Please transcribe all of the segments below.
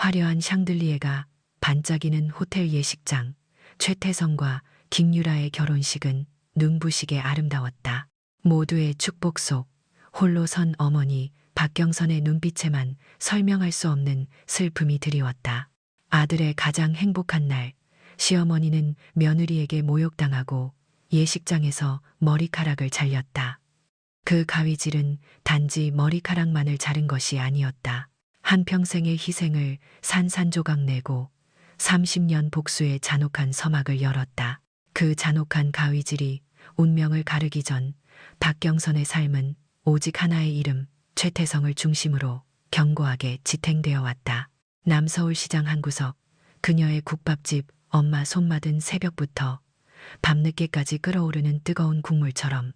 화려한 샹들리에가 반짝이는 호텔 예식장, 최태성과 김유라의 결혼식은 눈부시게 아름다웠다. 모두의 축복 속 홀로 선 어머니 박경선의 눈빛에만 설명할 수 없는 슬픔이 드리웠다. 아들의 가장 행복한 날, 시어머니는 며느리에게 모욕당하고 예식장에서 머리카락을 잘렸다. 그 가위질은 단지 머리카락만을 자른 것이 아니었다. 한평생의 희생을 산산조각 내고 30년 복수의 잔혹한 서막을 열었다. 그 잔혹한 가위질이 운명을 가르기 전 박경선의 삶은 오직 하나의 이름, 최태성을 중심으로 견고하게 지탱되어 왔다. 남서울시장 한 구석, 그녀의 국밥집 엄마 손맛은 새벽부터 밤늦게까지 끓어오르는 뜨거운 국물처럼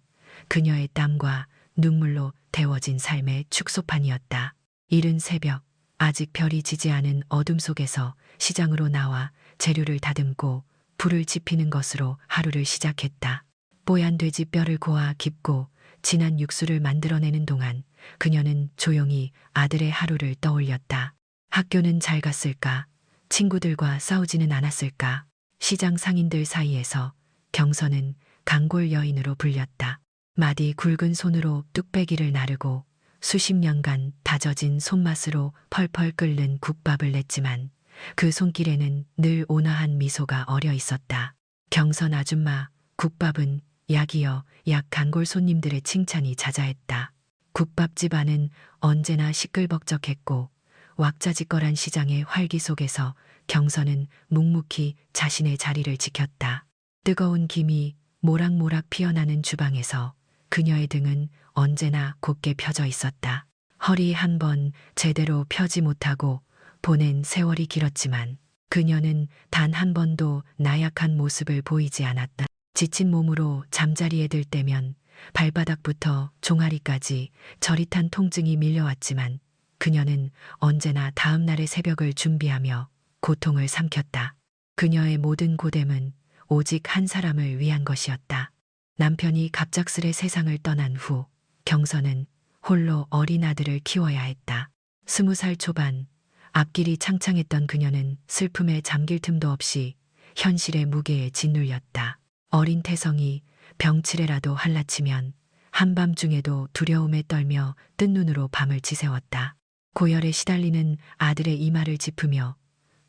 그녀의 땀과 눈물로 데워진 삶의 축소판이었다. 이른 새벽, 아직 별이 지지 않은 어둠 속에서 시장으로 나와 재료를 다듬고 불을 지피는 것으로 하루를 시작했다. 뽀얀 돼지 뼈를 고아 깊고 진한 육수를 만들어내는 동안 그녀는 조용히 아들의 하루를 떠올렸다. 학교는 잘 갔을까? 친구들과 싸우지는 않았을까? 시장 상인들 사이에서 경선은 강골 여인으로 불렸다. 마디 굵은 손으로 뚝배기를 나르고 수십 년간 다져진 손맛으로 펄펄 끓는 국밥을 냈지만 그 손길에는 늘 온화한 미소가 어려 있었다. 경선 아줌마, 국밥은 약이여 약 단골 손님들의 칭찬이 자자했다. 국밥집 안은 언제나 시끌벅적했고 왁자지껄한 시장의 활기 속에서 경선은 묵묵히 자신의 자리를 지켰다. 뜨거운 김이 모락모락 피어나는 주방에서 그녀의 등은 언제나 곧게 펴져 있었다. 허리 한 번 제대로 펴지 못하고 보낸 세월이 길었지만 그녀는 단 한 번도 나약한 모습을 보이지 않았다. 지친 몸으로 잠자리에 들 때면 발바닥부터 종아리까지 저릿한 통증이 밀려왔지만 그녀는 언제나 다음 날의 새벽을 준비하며 고통을 삼켰다. 그녀의 모든 고됨은 오직 한 사람을 위한 것이었다. 남편이 갑작스레 세상을 떠난 후 경선은 홀로 어린 아들을 키워야 했다. 20살 초반, 앞길이 창창했던 그녀는 슬픔에 잠길 틈도 없이 현실의 무게에 짓눌렸다. 어린 태성이 병치레라도 할라치면 한밤중에도 두려움에 떨며 뜬 눈으로 밤을 지새웠다. 고열에 시달리는 아들의 이마를 짚으며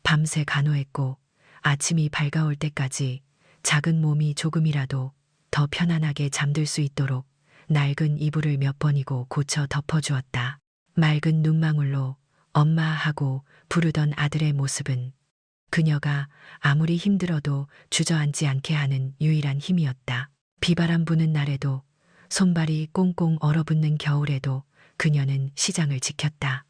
밤새 간호했고 아침이 밝아올 때까지 작은 몸이 조금이라도 더 편안하게 잠들 수 있도록 낡은 이불을 몇 번이고 고쳐 덮어주었다. 맑은 눈망울로 엄마 하고 부르던 아들의 모습은 그녀가 아무리 힘들어도 주저앉지 않게 하는 유일한 힘이었다. 비바람 부는 날에도 손발이 꽁꽁 얼어붙는 겨울에도 그녀는 시장을 지켰다.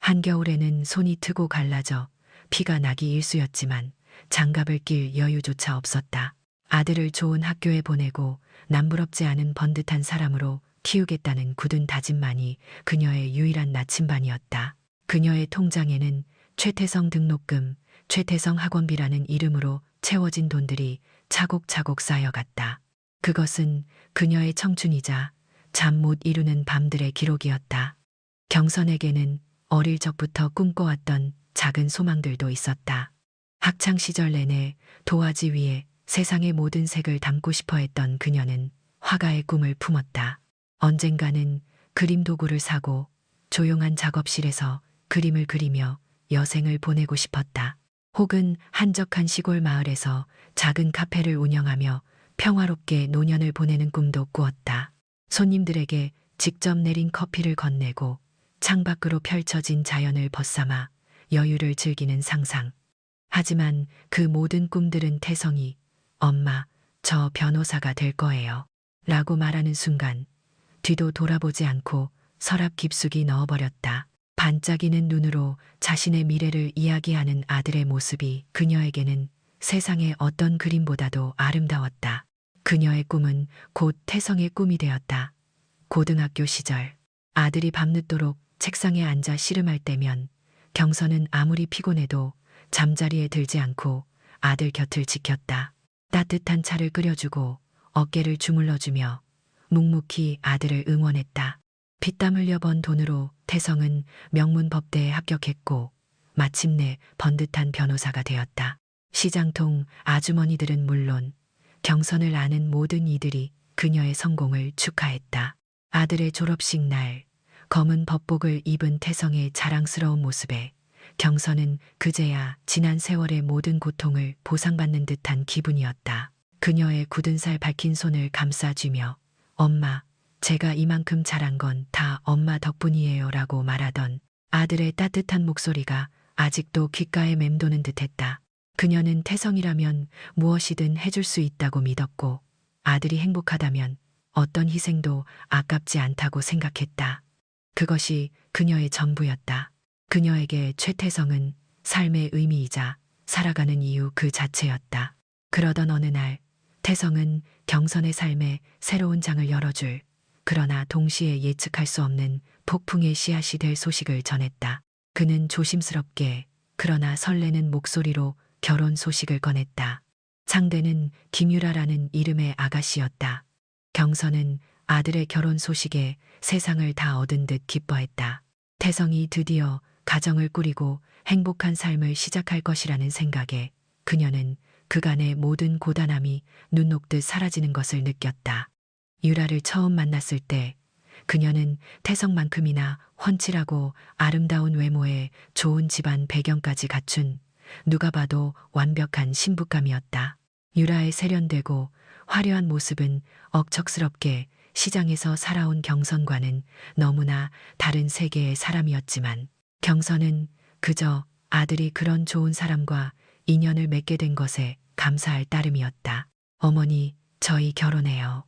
한겨울에는 손이 트고 갈라져 피가 나기 일쑤였지만 장갑을 낄 여유조차 없었다. 아들을 좋은 학교에 보내고 남부럽지 않은 번듯한 사람으로 키우겠다는 굳은 다짐만이 그녀의 유일한 나침반이었다. 그녀의 통장에는 최태성 등록금, 최태성 학원비라는 이름으로 채워진 돈들이 차곡차곡 쌓여갔다. 그것은 그녀의 청춘이자 잠 못 이루는 밤들의 기록이었다. 경선에게는 어릴 적부터 꿈꿔왔던 작은 소망들도 있었다. 학창시절 내내 도화지 위에 세상의 모든 색을 담고 싶어 했던 그녀는 화가의 꿈을 품었다. 언젠가는 그림 도구를 사고 조용한 작업실에서 그림을 그리며 여생을 보내고 싶었다. 혹은 한적한 시골 마을에서 작은 카페를 운영하며 평화롭게 노년을 보내는 꿈도 꾸었다. 손님들에게 직접 내린 커피를 건네고 창밖으로 펼쳐진 자연을 벗삼아 여유를 즐기는 상상. 하지만 그 모든 꿈들은 태성이 엄마, 저 변호사가 될 거예요. 라고 말하는 순간 뒤도 돌아보지 않고 서랍 깊숙이 넣어버렸다. 반짝이는 눈으로 자신의 미래를 이야기하는 아들의 모습이 그녀에게는 세상의 어떤 그림보다도 아름다웠다. 그녀의 꿈은 곧 태성의 꿈이 되었다. 고등학교 시절 아들이 밤늦도록 책상에 앉아 씨름할 때면 경선은 아무리 피곤해도 잠자리에 들지 않고 아들 곁을 지켰다. 따뜻한 차를 끓여주고 어깨를 주물러주며 묵묵히 아들을 응원했다. 피땀 흘려 번 돈으로 태성은 명문법대에 합격했고 마침내 번듯한 변호사가 되었다. 시장통 아주머니들은 물론 경선을 아는 모든 이들이 그녀의 성공을 축하했다. 아들의 졸업식 날 검은 법복을 입은 태성의 자랑스러운 모습에 경선은 그제야 지난 세월의 모든 고통을 보상받는 듯한 기분이었다. 그녀의 굳은 살 박힌 손을 감싸쥐며 엄마, 제가 이만큼 자란 건 다 엄마 덕분이에요 라고 말하던 아들의 따뜻한 목소리가 아직도 귓가에 맴도는 듯했다. 그녀는 태성이라면 무엇이든 해줄 수 있다고 믿었고 아들이 행복하다면 어떤 희생도 아깝지 않다고 생각했다. 그것이 그녀의 전부였다. 그녀에게 최태성은 삶의 의미이자 살아가는 이유 그 자체였다. 그러던 어느 날 태성은 경선의 삶에 새로운 장을 열어줄 그러나 동시에 예측할 수 없는 폭풍의 씨앗이 될 소식을 전했다. 그는 조심스럽게 그러나 설레는 목소리로 결혼 소식을 꺼냈다. 상대는 김유라라는 이름의 아가씨였다. 경선은 아들의 결혼 소식에 세상을 다 얻은 듯 기뻐했다. 태성이 드디어 가정을 꾸리고 행복한 삶을 시작할 것이라는 생각에 그녀는 그간의 모든 고단함이 눈 녹듯 사라지는 것을 느꼈다. 유라를 처음 만났을 때 그녀는 태성만큼이나 훤칠하고 아름다운 외모에 좋은 집안 배경까지 갖춘 누가 봐도 완벽한 신부감이었다. 유라의 세련되고 화려한 모습은 억척스럽게 시장에서 살아온 경선과는 너무나 다른 세계의 사람이었지만 경선은 그저 아들이 그런 좋은 사람과 인연을 맺게 된 것에 감사할 따름이었다. 어머니, 저희 결혼해요.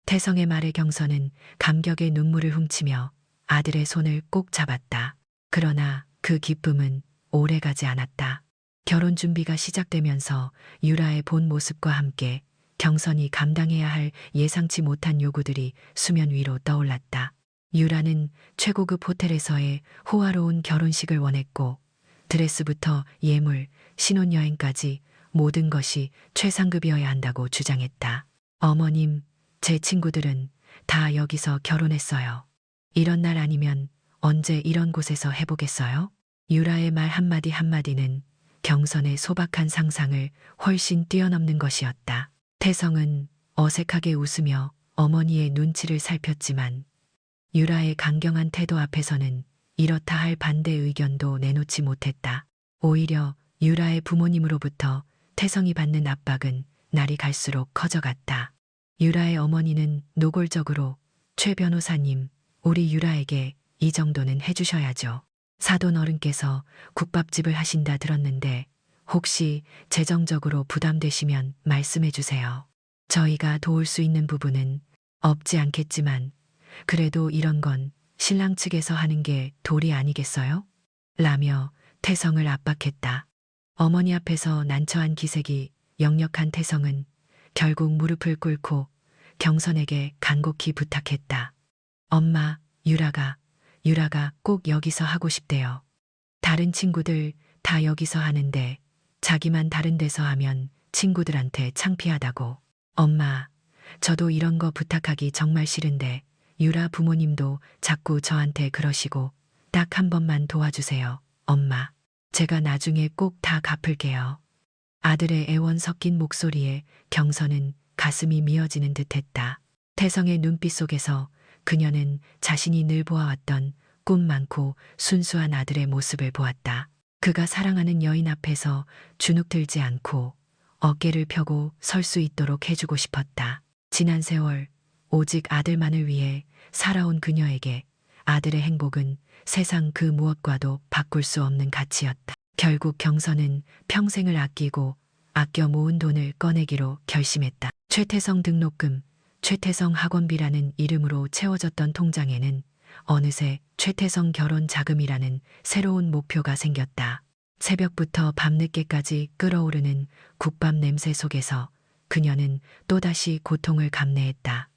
태성의 말에 경선은 감격의 눈물을 훔치며 아들의 손을 꼭 잡았다. 그러나 그 기쁨은 오래가지 않았다. 결혼 준비가 시작되면서 유라의 본 모습과 함께 경선이 감당해야 할 예상치 못한 요구들이 수면 위로 떠올랐다. 유라는 최고급 호텔에서의 호화로운 결혼식을 원했고 드레스부터 예물, 신혼여행까지 모든 것이 최상급이어야 한다고 주장했다. 어머님, 제 친구들은 다 여기서 결혼했어요. 이런 날 아니면 언제 이런 곳에서 해보겠어요? 유라의 말 한마디 한마디는 경선의 소박한 상상을 훨씬 뛰어넘는 것이었다. 태성은 어색하게 웃으며 어머니의 눈치를 살폈지만 유라의 강경한 태도 앞에서는 이렇다 할 반대 의견도 내놓지 못했다. 오히려 유라의 부모님으로부터 태성이 받는 압박은 날이 갈수록 커져갔다. 유라의 어머니는 노골적으로 최 변호사님, 우리 유라에게 이 정도는 해주셔야죠. 사돈 어른께서 국밥집을 하신다 들었는데 혹시 재정적으로 부담되시면 말씀해 주세요. 저희가 도울 수 있는 부분은 없지 않겠지만 그래도 이런 건 신랑 측에서 하는 게 도리 아니겠어요? 라며 태성을 압박했다. 어머니 앞에서 난처한 기색이 역력한 태성은 결국 무릎을 꿇고 경선에게 간곡히 부탁했다. 엄마, 유라가 꼭 여기서 하고 싶대요. 다른 친구들 다 여기서 하는데 자기만 다른 데서 하면 친구들한테 창피하다고. 엄마, 저도 이런 거 부탁하기 정말 싫은데 유라 부모님도 자꾸 저한테 그러시고 딱 한 번만 도와주세요. 엄마, 제가 나중에 꼭 다 갚을게요. 아들의 애원 섞인 목소리에 경선은 가슴이 미어지는 듯했다. 태성의 눈빛 속에서 그녀는 자신이 늘 보아왔던 꿈 많고 순수한 아들의 모습을 보았다. 그가 사랑하는 여인 앞에서 주눅 들지 않고 어깨를 펴고 설 수 있도록 해주고 싶었다. 지난 세월 오직 아들만을 위해 살아온 그녀에게 아들의 행복은 세상 그 무엇과도 바꿀 수 없는 가치였다. 결국 경선은 평생을 아끼고 아껴 모은 돈을 꺼내기로 결심했다. 최태성 등록금, 최태성 학원비라는 이름으로 채워졌던 통장에는 어느새 최태성 결혼 자금이라는 새로운 목표가 생겼다. 새벽부터 밤늦게까지 끓어오르는 국밥 냄새 속에서 그녀는 또다시 고통을 감내했다.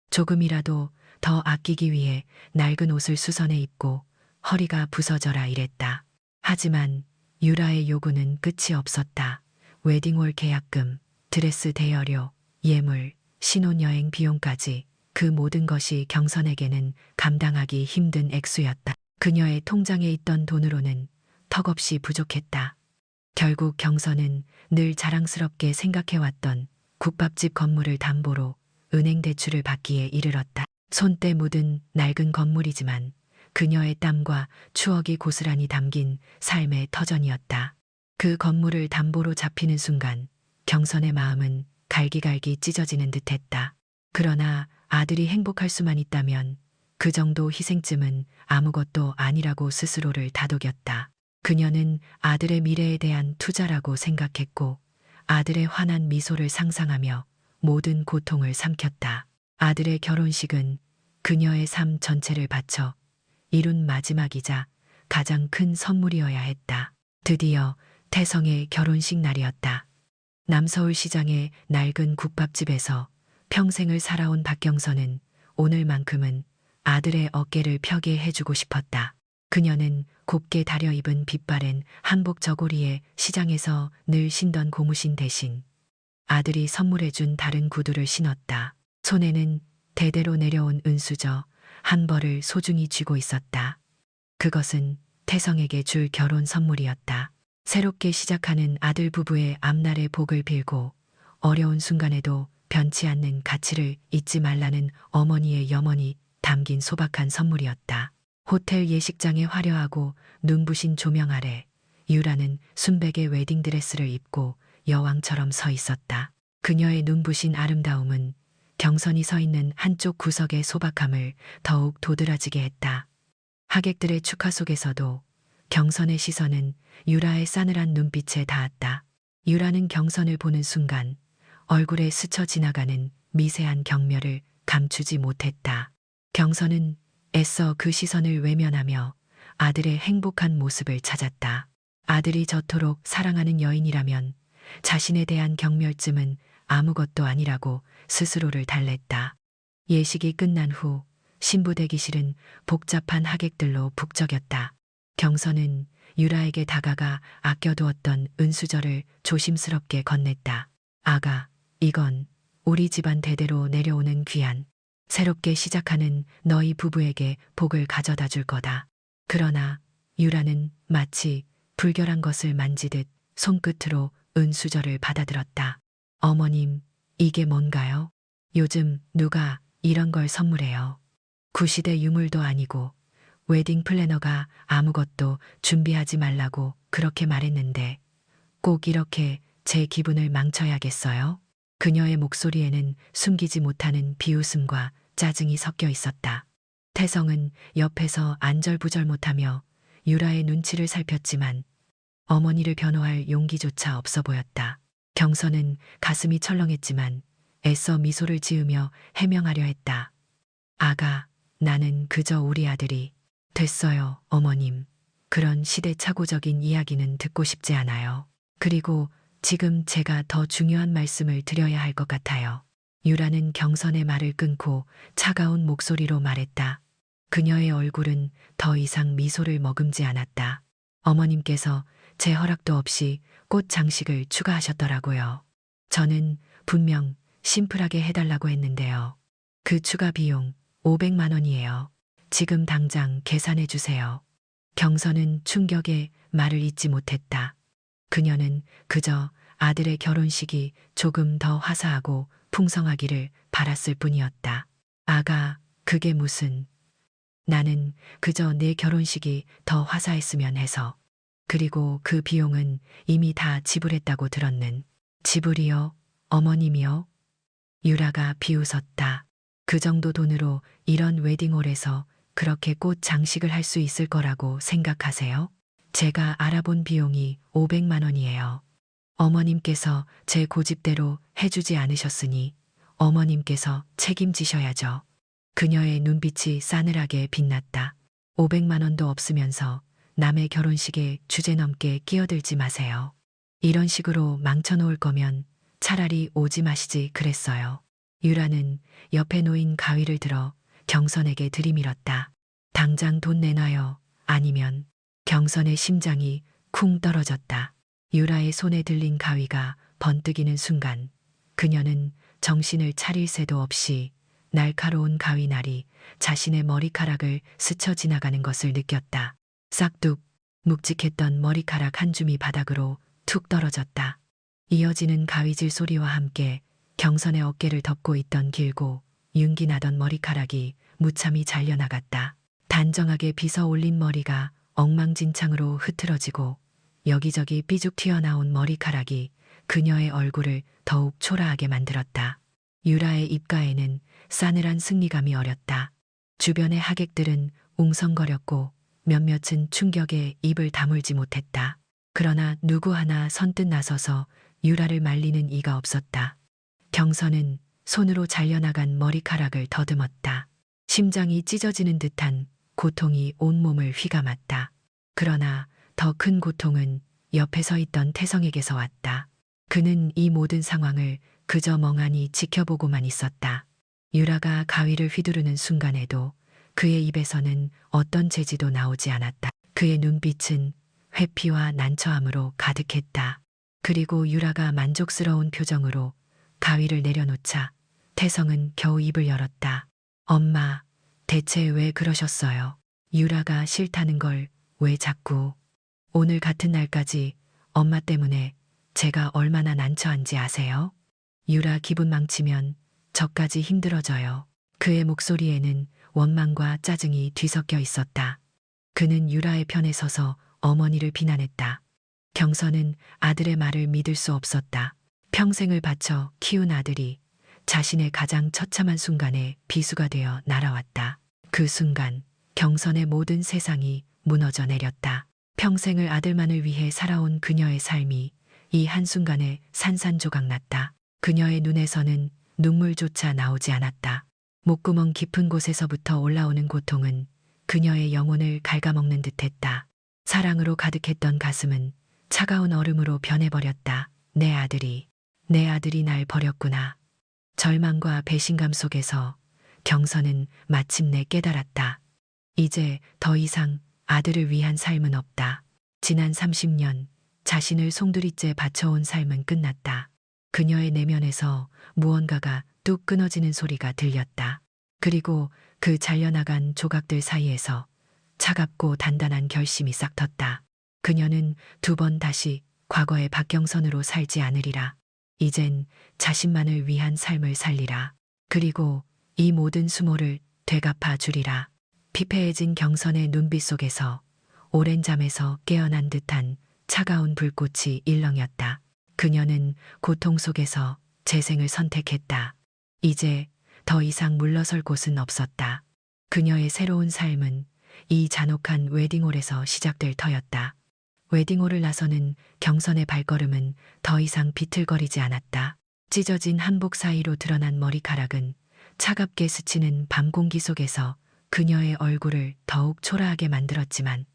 조금이라도 더 아끼기 위해 낡은 옷을 수선해 입고 허리가 부서져라 일했다. 하지만 유라의 요구는 끝이 없었다. 웨딩홀 계약금, 드레스 대여료, 예물, 신혼여행 비용까지 그 모든 것이 경선에게는 감당하기 힘든 액수였다. 그녀의 통장에 있던 돈으로는 턱없이 부족했다. 결국 경선은 늘 자랑스럽게 생각해왔던 국밥집 건물을 담보로 은행 대출을 받기에 이르렀다. 손때 묻은 낡은 건물이지만 그녀의 땀과 추억이 고스란히 담긴 삶의 터전이었다. 그 건물을 담보로 잡히는 순간 경선의 마음은 갈기갈기 찢어지는 듯했다. 그러나 아들이 행복할 수만 있다면 그 정도 희생쯤은 아무것도 아니라고 스스로를 다독였다. 그녀는 아들의 미래에 대한 투자라고 생각했고 아들의 환한 미소를 상상하며 모든 고통을 삼켰다. 아들의 결혼식은 그녀의 삶 전체를 바쳐 이룬 마지막이자 가장 큰 선물이어야 했다. 드디어 태성의 결혼식 날이었다. 남서울시장의 낡은 국밥집에서 평생을 살아온 박경선은 오늘만큼은 아들의 어깨를 펴게 해주고 싶었다. 그녀는 곱게 다려 입은 빛바랜 한복 저고리에 시장에서 늘 신던 고무신 대신 아들이 선물해준 다른 구두를 신었다. 손에는 대대로 내려온 은수저 한 벌을 소중히 쥐고 있었다. 그것은 태성에게 줄 결혼 선물이었다. 새롭게 시작하는 아들 부부의 앞날의 복을 빌고 어려운 순간에도 변치 않는 가치를 잊지 말라는 어머니의 염원이 담긴 소박한 선물이었다. 호텔 예식장의 화려하고 눈부신 조명 아래 유라는 순백의 웨딩드레스를 입고 여왕처럼 서 있었다. 그녀의 눈부신 아름다움은 경선이 서 있는 한쪽 구석의 소박함을 더욱 도드라지게 했다. 하객들의 축하 속에서도 경선의 시선은 유라의 싸늘한 눈빛에 닿았다. 유라는 경선을 보는 순간 얼굴에 스쳐 지나가는 미세한 경멸을 감추지 못했다. 경선은 애써 그 시선을 외면하며 아들의 행복한 모습을 찾았다. 아들이 저토록 사랑하는 여인이라면 자신에 대한 경멸쯤은 아무것도 아니라고 스스로를 달랬다. 예식이 끝난 후 신부 대기실은 복잡한 하객들로 북적였다. 경선은 유라에게 다가가 아껴두었던 은수저를 조심스럽게 건넸다. 아가, 이건 우리 집안 대대로 내려오는 귀한, 새롭게 시작하는 너희 부부에게 복을 가져다 줄 거다. 그러나 유라는 마치 불결한 것을 만지듯 손끝으로 은수저를 받아들었다. 어머님, 이게 뭔가요? 요즘 누가 이런 걸 선물해요. 구시대 유물도 아니고 웨딩 플래너가 아무것도 준비하지 말라고 그렇게 말했는데 꼭 이렇게 제 기분을 망쳐야겠어요? 그녀의 목소리에는 숨기지 못하는 비웃음과 짜증이 섞여 있었다. 태성은 옆에서 안절부절 못하며 유라의 눈치를 살폈지만 어머니를 변호할 용기조차 없어 보였다. 경선은 가슴이 철렁했지만 애써 미소를 지으며 해명하려 했다. 아가, 나는 그저 우리 아들이. 됐어요, 어머님. 그런 시대착오적인 이야기는 듣고 싶지 않아요. 그리고 지금 제가 더 중요한 말씀을 드려야 할 것 같아요. 유라는 경선의 말을 끊고 차가운 목소리로 말했다. 그녀의 얼굴은 더 이상 미소를 머금지 않았다. 어머님께서 제 허락도 없이 꽃 장식을 추가하셨더라고요. 저는 분명 심플하게 해달라고 했는데요. 그 추가 비용 500만 원이에요. 지금 당장 계산해 주세요. 경선은 충격에 말을 잇지 못했다. 그녀는 그저 아들의 결혼식이 조금 더 화사하고 풍성하기를 바랐을 뿐이었다. 아가, 그게 무슨. 나는 그저 내 결혼식이 더 화사했으면 해서. 그리고 그 비용은 이미 다 지불했다고 들었는. 지불이요? 어머님이요? 유라가 비웃었다. 그 정도 돈으로 이런 웨딩홀에서 그렇게 꽃 장식을 할 수 있을 거라고 생각하세요? 제가 알아본 비용이 500만 원이에요. 어머님께서 제 고집대로 해주지 않으셨으니 어머님께서 책임지셔야죠. 그녀의 눈빛이 싸늘하게 빛났다. 500만 원도 없으면서 남의 결혼식에 주제넘게 끼어들지 마세요. 이런 식으로 망쳐놓을 거면 차라리 오지 마시지 그랬어요. 유라는 옆에 놓인 가위를 들어 경선에게 들이밀었다. 당장 돈 내놔요. 아니면. 경선의 심장이 쿵 떨어졌다. 유라의 손에 들린 가위가 번뜩이는 순간 그녀는 정신을 차릴 새도 없이 날카로운 가위날이 자신의 머리카락을 스쳐 지나가는 것을 느꼈다. 싹둑. 묵직했던 머리카락 한 줌이 바닥으로 툭 떨어졌다. 이어지는 가위질 소리와 함께 경선의 어깨를 덮고 있던 길고 윤기 나던 머리카락이 무참히 잘려나갔다. 단정하게 빗어 올린 머리가 엉망진창으로 흐트러지고 여기저기 삐죽 튀어나온 머리카락이 그녀의 얼굴을 더욱 초라하게 만들었다. 유라의 입가에는 싸늘한 승리감이 어렸다. 주변의 하객들은 웅성거렸고 몇몇은 충격에 입을 다물지 못했다. 그러나 누구 하나 선뜻 나서서 유라를 말리는 이가 없었다. 경선은 손으로 잘려나간 머리카락을 더듬었다. 심장이 찢어지는 듯한 고통이 온몸을 휘감았다. 그러나 더 큰 고통은 옆에 서 있던 태성에게서 왔다. 그는 이 모든 상황을 그저 멍하니 지켜보고만 있었다. 유라가 가위를 휘두르는 순간에도 그의 입에서는 어떤 재지도 나오지 않았다. 그의 눈빛은 회피와 난처함으로 가득했다. 그리고 유라가 만족스러운 표정으로 가위를 내려놓자 태성은 겨우 입을 열었다. 엄마, 대체 왜 그러셨어요? 유라가 싫다는 걸 왜 자꾸. 오늘 같은 날까지 엄마 때문에 제가 얼마나 난처한지 아세요? 유라 기분 망치면 저까지 힘들어져요. 그의 목소리에는 원망과 짜증이 뒤섞여 있었다. 그는 유라의 편에 서서 어머니를 비난했다. 경선은 아들의 말을 믿을 수 없었다. 평생을 바쳐 키운 아들이 자신의 가장 처참한 순간에 비수가 되어 날아왔다. 그 순간 경선의 모든 세상이 무너져 내렸다. 평생을 아들만을 위해 살아온 그녀의 삶이 이 한순간에 산산조각났다. 그녀의 눈에서는 눈물조차 나오지 않았다. 목구멍 깊은 곳에서부터 올라오는 고통은 그녀의 영혼을 갉아먹는 듯했다. 사랑으로 가득했던 가슴은 차가운 얼음으로 변해버렸다. 내 아들이 날 버렸구나. 절망과 배신감 속에서 경선은 마침내 깨달았다. 이제 더 이상 아들을 위한 삶은 없다. 지난 30년 자신을 송두리째 바쳐온 삶은 끝났다. 그녀의 내면에서 무언가가 뚝 끊어지는 소리가 들렸다. 그리고 그 잘려나간 조각들 사이에서 차갑고 단단한 결심이 싹 텄다. 그녀는 두 번 다시 과거의 박경선으로 살지 않으리라. 이젠 자신만을 위한 삶을 살리라. 그리고 이 모든 수모를 되갚아 주리라. 피폐해진 경선의 눈빛 속에서 오랜 잠에서 깨어난 듯한 차가운 불꽃이 일렁였다. 그녀는 고통 속에서 재생을 선택했다. 이제 더 이상 물러설 곳은 없었다. 그녀의 새로운 삶은 이 잔혹한 웨딩홀에서 시작될 터였다. 웨딩홀을 나서는 경선의 발걸음은 더 이상 비틀거리지 않았다. 찢어진 한복 사이로 드러난 머리카락은 차갑게 스치는 밤 공기 속에서 그녀의 얼굴을 더욱 초라하게 만들었지만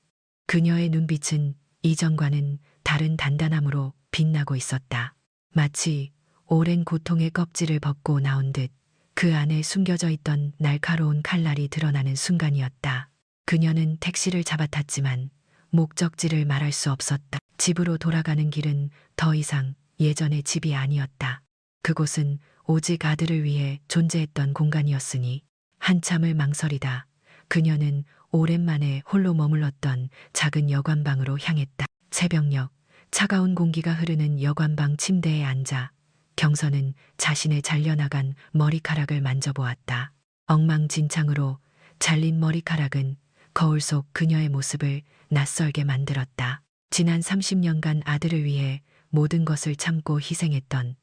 그녀의 눈빛은 이전과는 다른 단단함으로 빛나고 있었다. 마치 오랜 고통의 껍질을 벗고 나온 듯 그 안에 숨겨져 있던 날카로운 칼날이 드러나는 순간이었다. 그녀는 택시를 잡아탔지만 목적지를 말할 수 없었다. 집으로 돌아가는 길은 더 이상 예전의 집이 아니었다. 그곳은 오직 아들을 위해 존재했던 공간이었으니 한참을 망설이다 그녀는 오랜만에 홀로 머물렀던 작은 여관방으로 향했다. 새벽녘 차가운 공기가 흐르는 여관방 침대에 앉아 경선은 자신의 잘려나간 머리카락을 만져보았다. 엉망진창으로 잘린 머리카락은 거울 속 그녀의 모습을 낯설게 만들었다. 지난 30년간 아들을 위해 모든 것을 참고 희생했던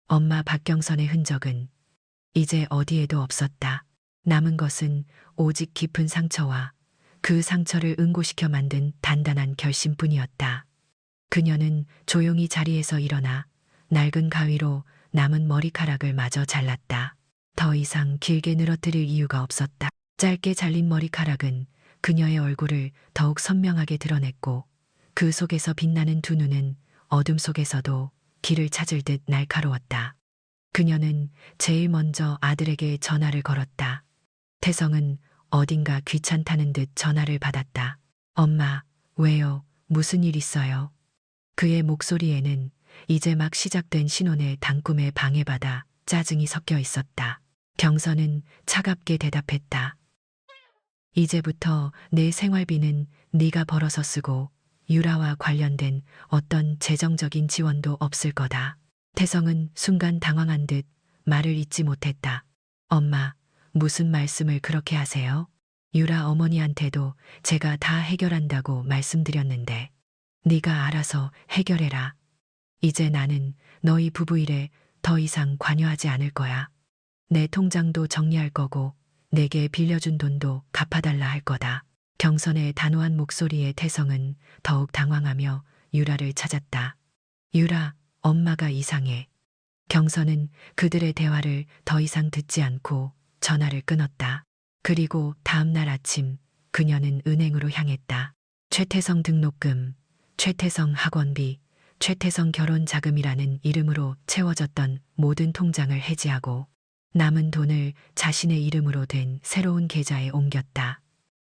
엄마 박경선의 흔적은 이제 어디에도 없었다. 남은 것은 오직 깊은 상처와 그 상처를 응고시켜 만든 단단한 결심뿐이었다. 그녀는 조용히 자리에서 일어나 낡은 가위로 남은 머리카락을 마저 잘랐다. 더 이상 길게 늘어뜨릴 이유가 없었다. 짧게 잘린 머리카락은 그녀의 얼굴을 더욱 선명하게 드러냈고 그 속에서 빛나는 두 눈은 어둠 속에서도 길을 찾을 듯 날카로웠다. 그녀는 제일 먼저 아들에게 전화를 걸었다. 태성은 어딘가 귀찮다는 듯 전화를 받았다. 엄마, 왜요? 무슨 일 있어요? 그의 목소리에는 이제 막 시작된 신혼의 단꿈에 방해받아 짜증이 섞여 있었다. 경선은 차갑게 대답했다. 이제부터 내 생활비는 네가 벌어서 쓰고 유라와 관련된 어떤 재정적인 지원도 없을 거다. 태성은 순간 당황한 듯 말을 잇지 못했다. 엄마, 무슨 말씀을 그렇게 하세요? 유라 어머니한테도 제가 다 해결한다고 말씀드렸는데 네가 알아서 해결해라. 이제 나는 너희 부부 일에 더 이상 관여하지 않을 거야. 내 통장도 정리할 거고 내게 빌려준 돈도 갚아달라 할 거다. 경선의 단호한 목소리에 태성은 더욱 당황하며 유라를 찾았다. 유라, 엄마가 이상해. 경선은 그들의 대화를 더 이상 듣지 않고 전화를 끊었다. 그리고 다음 날 아침 그녀는 은행으로 향했다. 최태성 등록금, 최태성 학원비, 최태성 결혼 자금이라는 이름으로 채워졌던 모든 통장을 해지하고 남은 돈을 자신의 이름으로 된 새로운 계좌에 옮겼다.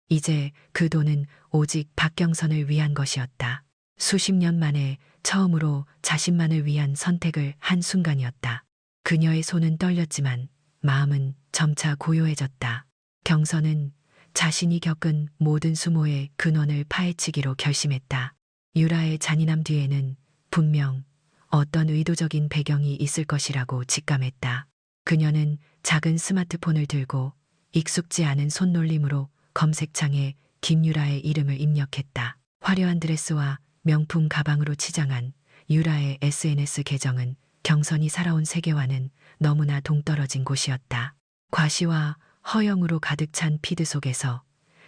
이제 그 돈은 오직 박경선을 위한 것이었다. 수십 년 만에 처음으로 자신만을 위한 선택을 한 순간이었다. 그녀의 손은 떨렸지만 마음은 점차 고요해졌다. 경선은 자신이 겪은 모든 수모의 근원을 파헤치기로 결심했다. 유라의 잔인함 뒤에는 분명 어떤 의도적인 배경이 있을 것이라고 직감했다. 그녀는 작은 스마트폰을 들고 익숙지 않은 손놀림으로 검색창에 김유라의 이름을 입력했다. 화려한 드레스와 명품 가방으로 치장한 유라의 SNS 계정은 경선이 살아온 세계와는 너무나 동떨어진 곳이었다. 과시와 허영으로 가득 찬 피드 속에서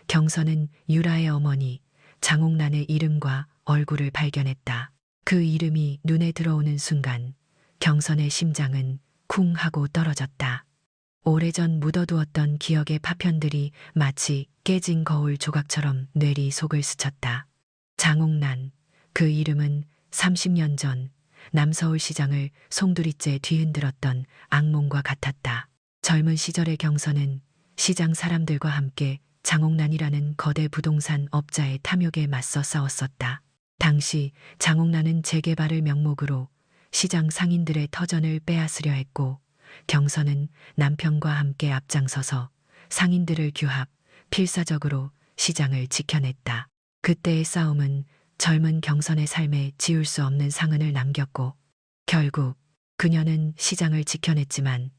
경선은 유라의 어머니 장옥란의 이름과 얼굴을 발견했다. 그 이름이 눈에 들어오는 순간 경선의 심장은 쿵 하고 떨어졌다. 오래전 묻어두었던 기억의 파편들이 마치 깨진 거울 조각처럼 뇌리 속을 스쳤다. 장옥란, 그 이름은 30년 전 남서울시장을 송두리째 뒤흔들었던 악몽과 같았다. 젊은 시절의 경선은 시장 사람들과 함께 장옥란이라는 거대 부동산 업자의 탐욕에 맞서 싸웠었다. 당시 장옥란은 재개발을 명목으로 시장 상인들의 터전을 빼앗으려 했고 경선은 남편과 함께 앞장서서 상인들을 규합, 필사적으로 시장을 지켜냈다. 그때의 싸움은 젊은 경선의 삶에 지울 수 없는 상흔을 남겼고 결국 그녀는 시장을 지켜냈지만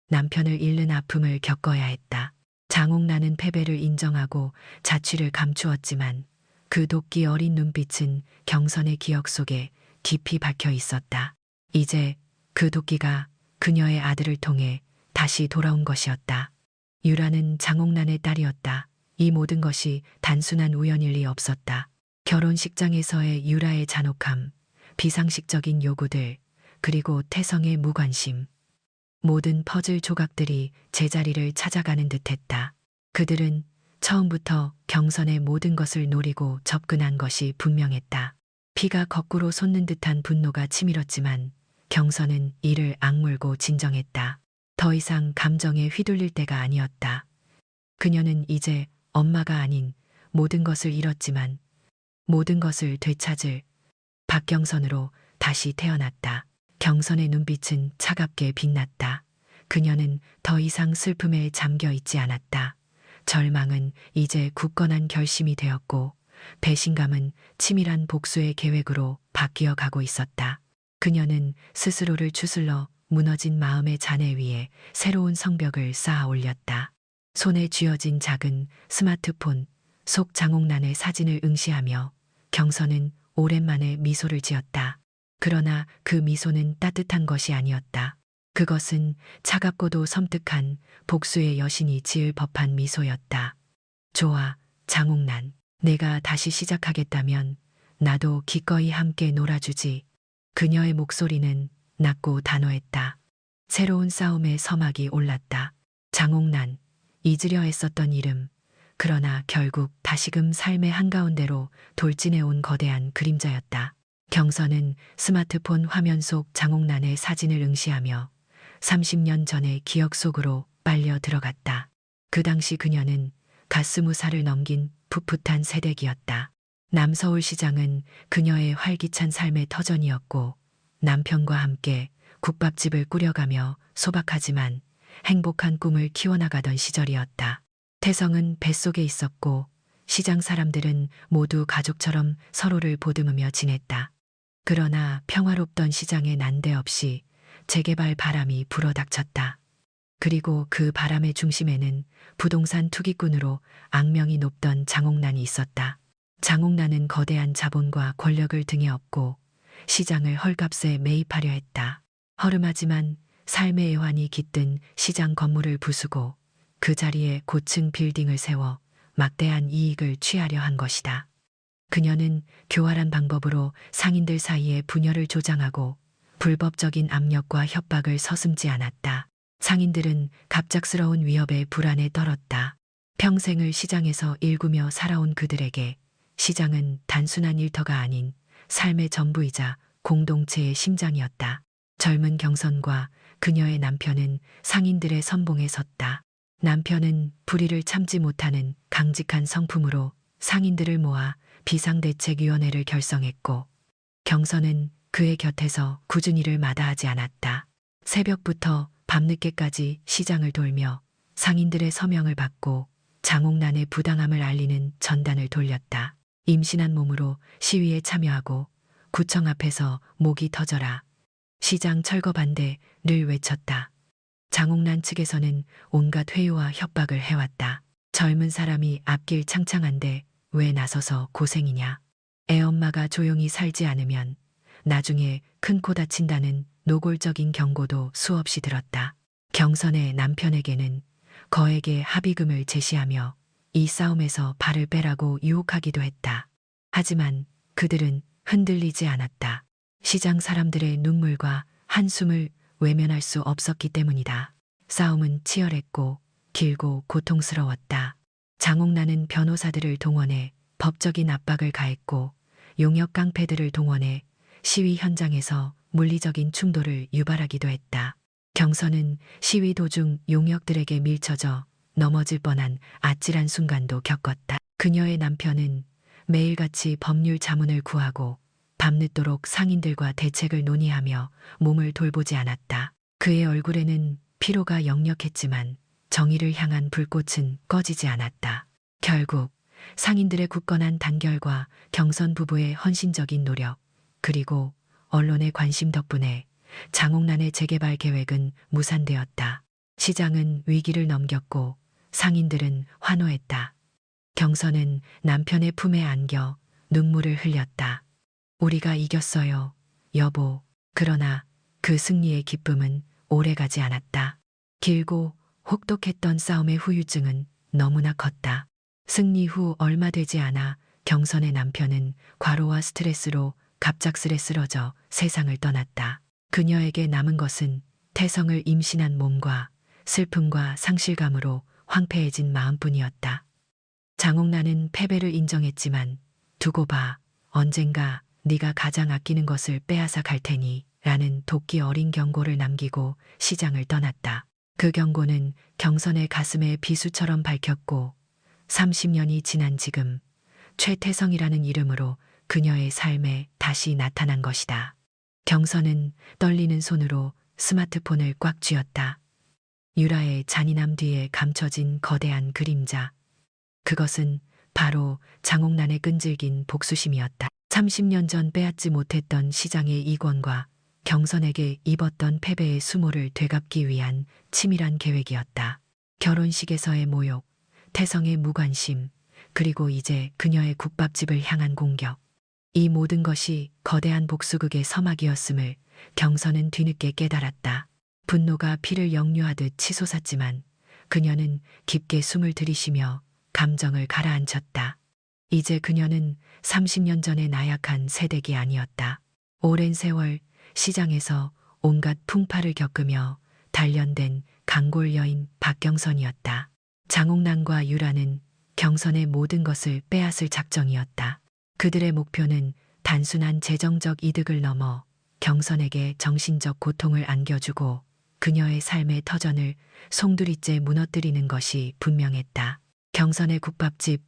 남편을 잃는 아픔을 겪어야 했다. 장옥란은 패배를 인정하고 자취를 감추었지만 그 도끼 어린 눈빛은 경선의 기억 속에 깊이 박혀 있었다. 이제 그 도끼가 그녀의 아들을 통해 다시 돌아온 것이었다. 유라는 장옥란의 딸이었다. 이 모든 것이 단순한 우연일 리 없었다. 결혼식장에서의 유라의 잔혹함, 비상식적인 요구들, 그리고 태성의 무관심. 모든 퍼즐 조각들이 제자리를 찾아가는 듯했다. 그들은 처음부터 경선의 모든 것을 노리고 접근한 것이 분명했다. 피가 거꾸로 솟는 듯한 분노가 치밀었지만 경선은 이를 악물고 진정했다. 더 이상 감정에 휘둘릴 때가 아니었다. 그녀는 이제 엄마가 아닌 모든 것을 잃었지만 모든 것을 되찾을 박경선으로 다시 태어났다. 경선의 눈빛은 차갑게 빛났다. 그녀는 더 이상 슬픔에 잠겨 있지 않았다. 절망은 이제 굳건한 결심이 되었고 배신감은 치밀한 복수의 계획으로 바뀌어 가고 있었다. 그녀는 스스로를 추슬러 무너진 마음의 잔해 위에 새로운 성벽을 쌓아 올렸다. 손에 쥐어진 작은 스마트폰 속 장옥란의 사진을 응시하며 경선은 오랜만에 미소를 지었다. 그러나 그 미소는 따뜻한 것이 아니었다. 그것은 차갑고도 섬뜩한 복수의 여신이 지을 법한 미소였다. 좋아, 장옥란. 내가 다시 시작하겠다면 나도 기꺼이 함께 놀아주지. 그녀의 목소리는 낮고 단호했다. 새로운 싸움의 서막이 올랐다. 장옥란, 잊으려 했었던 이름. 그러나 결국 다시금 삶의 한가운데로 돌진해온 거대한 그림자였다. 경선은 스마트폰 화면 속 장옥란의 사진을 응시하며 30년 전의 기억 속으로 빨려 들어갔다. 그 당시 그녀는 갓 20살을 넘긴 풋풋한 새댁이었다. 남서울시장은 그녀의 활기찬 삶의 터전이었고 남편과 함께 국밥집을 꾸려가며 소박하지만 행복한 꿈을 키워나가던 시절이었다. 태성은 뱃속에 있었고 시장 사람들은 모두 가족처럼 서로를 보듬으며 지냈다. 그러나 평화롭던 시장에 난데없이 재개발 바람이 불어닥쳤다. 그리고 그 바람의 중심에는 부동산 투기꾼으로 악명이 높던 장옥란이 있었다. 장옥란은 거대한 자본과 권력을 등에 업고 시장을 헐값에 매입하려 했다. 허름하지만 삶의 애환이 깃든 시장 건물을 부수고 그 자리에 고층 빌딩을 세워 막대한 이익을 취하려 한 것이다. 그녀는 교활한 방법으로 상인들 사이에 분열을 조장하고 불법적인 압력과 협박을 서슴지 않았다. 상인들은 갑작스러운 위협에 불안에 떨었다. 평생을 시장에서 일구며 살아온 그들에게 시장은 단순한 일터가 아닌 삶의 전부이자 공동체의 심장이었다. 젊은 경선과 그녀의 남편은 상인들의 선봉에 섰다. 남편은 불의를 참지 못하는 강직한 성품으로 상인들을 모아 비상대책위원회를 결성했고 경선은 그의 곁에서 꾸준히 일을 마다하지 않았다. 새벽부터 밤늦게까지 시장을 돌며 상인들의 서명을 받고 장옥란의 부당함을 알리는 전단을 돌렸다. 임신한 몸으로 시위에 참여하고 구청 앞에서 목이 터져라 시장 철거 반대를 외쳤다. 장옥란 측에서는 온갖 회유와 협박을 해왔다. 젊은 사람이 앞길 창창한데 왜 나서서 고생이냐. 애엄마가 조용히 살지 않으면 나중에 큰 코 다친다는 노골적인 경고도 수없이 들었다. 경선의 남편에게는 거액의 합의금을 제시하며 이 싸움에서 발을 빼라고 유혹하기도 했다. 하지만 그들은 흔들리지 않았다. 시장 사람들의 눈물과 한숨을 외면할 수 없었기 때문이다. 싸움은 치열했고 길고 고통스러웠다. 장옥란은 변호사들을 동원해 법적인 압박을 가했고 용역 깡패들을 동원해 시위 현장에서 물리적인 충돌을 유발하기도 했다. 경선은 시위 도중 용역들에게 밀쳐져 넘어질 뻔한 아찔한 순간도 겪었다. 그녀의 남편은 매일같이 법률 자문을 구하고 밤늦도록 상인들과 대책을 논의하며 몸을 돌보지 않았다. 그의 얼굴에는 피로가 역력했지만 정의를 향한 불꽃은 꺼지지 않았다. 결국 상인들의 굳건한 단결과 경선 부부의 헌신적인 노력, 그리고 언론의 관심 덕분에 장옥란의 재개발 계획은 무산되었다. 시장은 위기를 넘겼고 상인들은 환호했다. 경선은 남편의 품에 안겨 눈물을 흘렸다. 우리가 이겼어요, 여보. 그러나 그 승리의 기쁨은 오래가지 않았다. 길고 혹독했던 싸움의 후유증은 너무나 컸다. 승리 후 얼마 되지 않아 경선의 남편은 과로와 스트레스로 갑작스레 쓰러져 세상을 떠났다. 그녀에게 남은 것은 태성을 임신한 몸과 슬픔과 상실감으로 황폐해진 마음뿐이었다. 장옥란은 패배를 인정했지만 두고 봐. 언젠가 네가 가장 아끼는 것을 빼앗아 갈 테니 라는 도끼 어린 경고를 남기고 시장을 떠났다. 그 경고는 경선의 가슴에 비수처럼 밝혔고 30년이 지난 지금 최태성이라는 이름으로 그녀의 삶에 다시 나타난 것이다. 경선은 떨리는 손으로 스마트폰을 꽉 쥐었다. 유라의 잔인함 뒤에 감춰진 거대한 그림자. 그것은 바로 장옥란의 끈질긴 복수심이었다. 30년 전 빼앗지 못했던 시장의 이권과 경선에게 입었던 패배의 수모를 되갚기 위한 치밀한 계획이었다. 결혼식에서의 모욕, 태성의 무관심, 그리고 이제 그녀의 국밥집을 향한 공격. 이 모든 것이 거대한 복수극의 서막이었음을 경선은 뒤늦게 깨달았다. 분노가 피를 역류하듯 치솟았지만 그녀는 깊게 숨을 들이쉬며 감정을 가라앉혔다. 이제 그녀는 30년 전의 나약한 새댁이 아니었다. 오랜 세월 시장에서 온갖 풍파를 겪으며 단련된 강골 여인 박경선이었다. 장옥란과 유라는 경선의 모든 것을 빼앗을 작정이었다. 그들의 목표는 단순한 재정적 이득을 넘어 경선에게 정신적 고통을 안겨주고 그녀의 삶의 터전을 송두리째 무너뜨리는 것이 분명했다. 경선의 국밥집,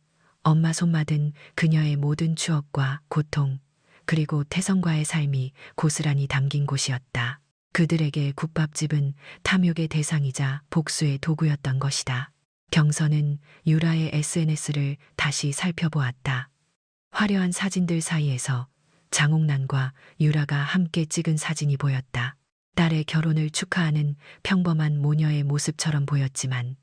엄마 손맛은 그녀의 모든 추억과 고통, 그리고 태성과의 삶이 고스란히 담긴 곳이었다. 그들에게 국밥집은 탐욕의 대상이자 복수의 도구였던 것이다. 경선은 유라의 SNS를 다시 살펴보았다. 화려한 사진들 사이에서 장옥란과 유라가 함께 찍은 사진이 보였다. 딸의 결혼을 축하하는 평범한 모녀의 모습처럼 보였지만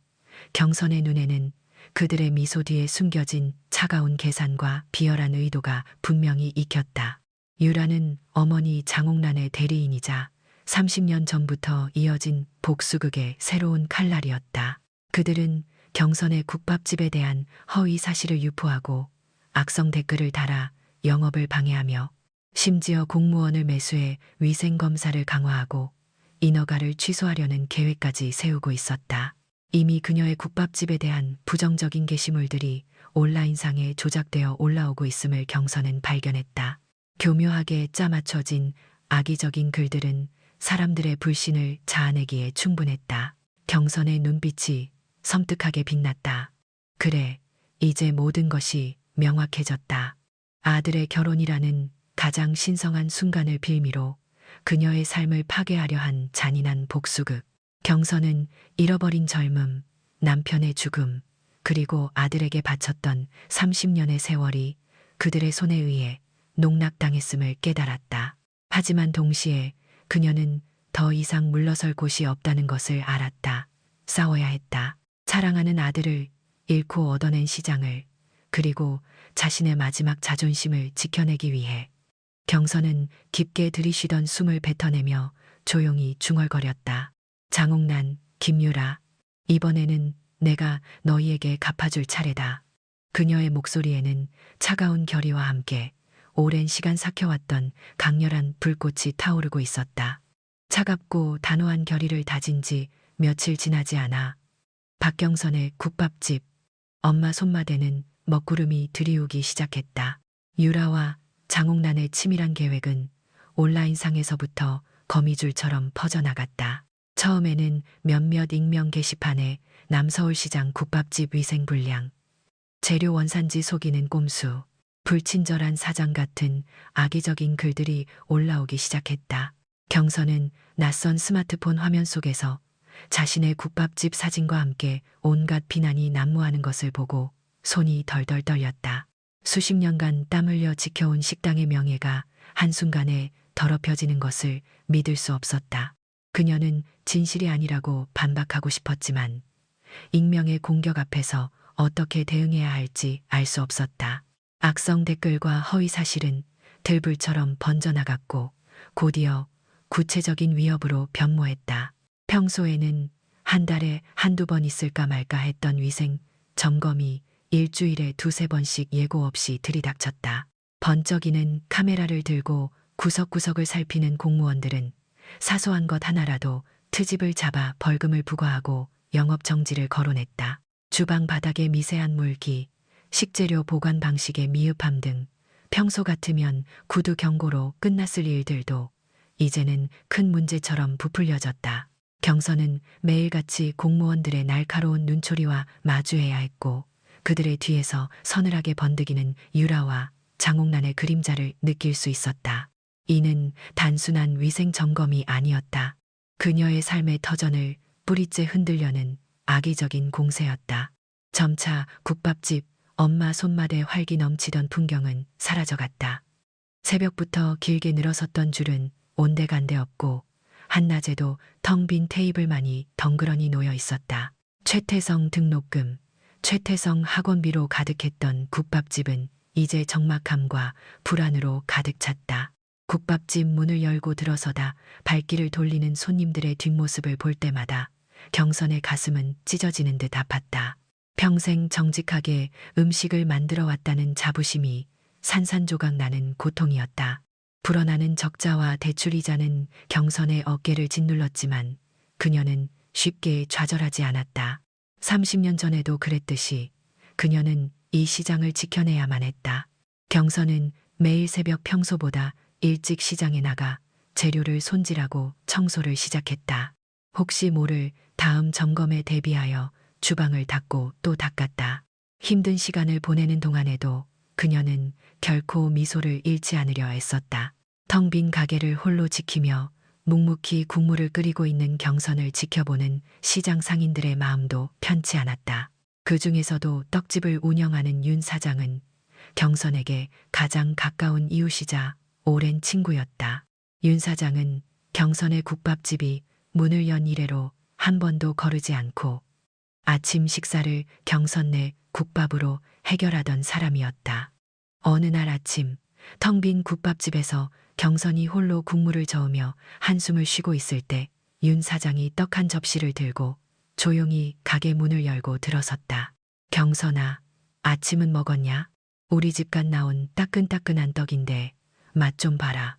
경선의 눈에는 그들의 미소 뒤에 숨겨진 차가운 계산과 비열한 의도가 분명히 익혔다. 유라는 어머니 장옥란의 대리인이자 30년 전부터 이어진 복수극의 새로운 칼날이었다. 그들은 경선의 국밥집에 대한 허위 사실을 유포하고 악성 댓글을 달아 영업을 방해하며 심지어 공무원을 매수해 위생검사를 강화하고 인허가를 취소하려는 계획까지 세우고 있었다. 이미 그녀의 국밥집에 대한 부정적인 게시물들이 온라인상에 조작되어 올라오고 있음을 경선은 발견했다. 교묘하게 짜맞춰진 악의적인 글들은 사람들의 불신을 자아내기에 충분했다. 경선의 눈빛이 섬뜩하게 빛났다. 그래, 이제 모든 것이 명확해졌다. 아들의 결혼이라는 가장 신성한 순간을 빌미로 그녀의 삶을 파괴하려 한 잔인한 복수극. 경선은 잃어버린 젊음, 남편의 죽음, 그리고 아들에게 바쳤던 30년의 세월이 그들의 손에 의해 농락당했음을 깨달았다. 하지만 동시에 그녀는 더 이상 물러설 곳이 없다는 것을 알았다. 싸워야 했다. 사랑하는 아들을 잃고 얻어낸 시장을, 그리고 자신의 마지막 자존심을 지켜내기 위해 경선은 깊게 들이쉬던 숨을 뱉어내며 조용히 중얼거렸다. 장옥란, 김유라, 이번에는 내가 너희에게 갚아줄 차례다. 그녀의 목소리에는 차가운 결의와 함께 오랜 시간 삭혀왔던 강렬한 불꽃이 타오르고 있었다. 차갑고 단호한 결의를 다진 지 며칠 지나지 않아 박경선의 국밥집, 엄마 손맛에는 먹구름이 들이우기 시작했다. 유라와 장옥란의 치밀한 계획은 온라인상에서부터 거미줄처럼 퍼져나갔다. 처음에는 몇몇 익명 게시판에 남서울시장 국밥집 위생불량, 재료 원산지 속이는 꼼수, 불친절한 사장 같은 악의적인 글들이 올라오기 시작했다. 경선은 낯선 스마트폰 화면 속에서 자신의 국밥집 사진과 함께 온갖 비난이 난무하는 것을 보고 손이 덜덜 떨렸다. 수십 년간 땀 흘려 지켜온 식당의 명예가 한순간에 더럽혀지는 것을 믿을 수 없었다. 그녀는 진실이 아니라고 반박하고 싶었지만 익명의 공격 앞에서 어떻게 대응해야 할지 알 수 없었다. 악성 댓글과 허위 사실은 들불처럼 번져나갔고 곧이어 구체적인 위협으로 변모했다. 평소에는 한 달에 한두 번 있을까 말까 했던 위생 점검이 일주일에 두세 번씩 예고 없이 들이닥쳤다. 번쩍이는 카메라를 들고 구석구석을 살피는 공무원들은 사소한 것 하나라도 트집을 잡아 벌금을 부과하고 영업 정지를 거론했다. 주방 바닥의 미세한 물기, 식재료 보관 방식의 미흡함 등 평소 같으면 구두 경고로 끝났을 일들도 이제는 큰 문제처럼 부풀려졌다. 경선은 매일같이 공무원들의 날카로운 눈초리와 마주해야 했고 그들의 뒤에서 서늘하게 번득이는 유라와 장옥란의 그림자를 느낄 수 있었다. 이는 단순한 위생 점검이 아니었다. 그녀의 삶의 터전을 뿌리째 흔들려는 악의적인 공세였다. 점차 국밥집 엄마 손맛에 활기 넘치던 풍경은 사라져갔다. 새벽부터 길게 늘어섰던 줄은 온데간데 없고 한낮에도 텅 빈 테이블만이 덩그러니 놓여 있었다. 최태성 등록금, 최태성 학원비로 가득했던 국밥집은 이제 적막함과 불안으로 가득 찼다. 국밥집 문을 열고 들어서다 발길을 돌리는 손님들의 뒷모습을 볼 때마다 경선의 가슴은 찢어지는 듯 아팠다. 평생 정직하게 음식을 만들어 왔다는 자부심이 산산조각 나는 고통이었다. 불어나는 적자와 대출이자는 경선의 어깨를 짓눌렀지만 그녀는 쉽게 좌절하지 않았다. 30년 전에도 그랬듯이 그녀는 이 시장을 지켜내야만 했다. 경선은 매일 새벽 평소보다 일찍 시장에 나가 재료를 손질하고 청소를 시작했다. 혹시 모를 다음 점검에 대비하여 주방을 닦고 또 닦았다. 힘든 시간을 보내는 동안에도 그녀는 결코 미소를 잃지 않으려 애썼다. 텅 빈 가게를 홀로 지키며 묵묵히 국물을 끓이고 있는 경선을 지켜보는 시장 상인들의 마음도 편치 않았다. 그 중에서도 떡집을 운영하는 윤 사장은 경선에게 가장 가까운 이웃이자 오랜 친구였다. 윤 사장은 경선의 국밥집이 문을 연 이래로 한 번도 거르지 않고 아침 식사를 경선 내 국밥으로 해결하던 사람이었다. 어느 날 아침 텅 빈 국밥집에서 경선이 홀로 국물을 저으며 한숨을 쉬고 있을 때 윤 사장이 떡 한 접시를 들고 조용히 가게 문을 열고 들어섰다. 경선아, 아침은 먹었냐? 우리 집간 나온 따끈따끈한 떡인데 맛 좀 봐라.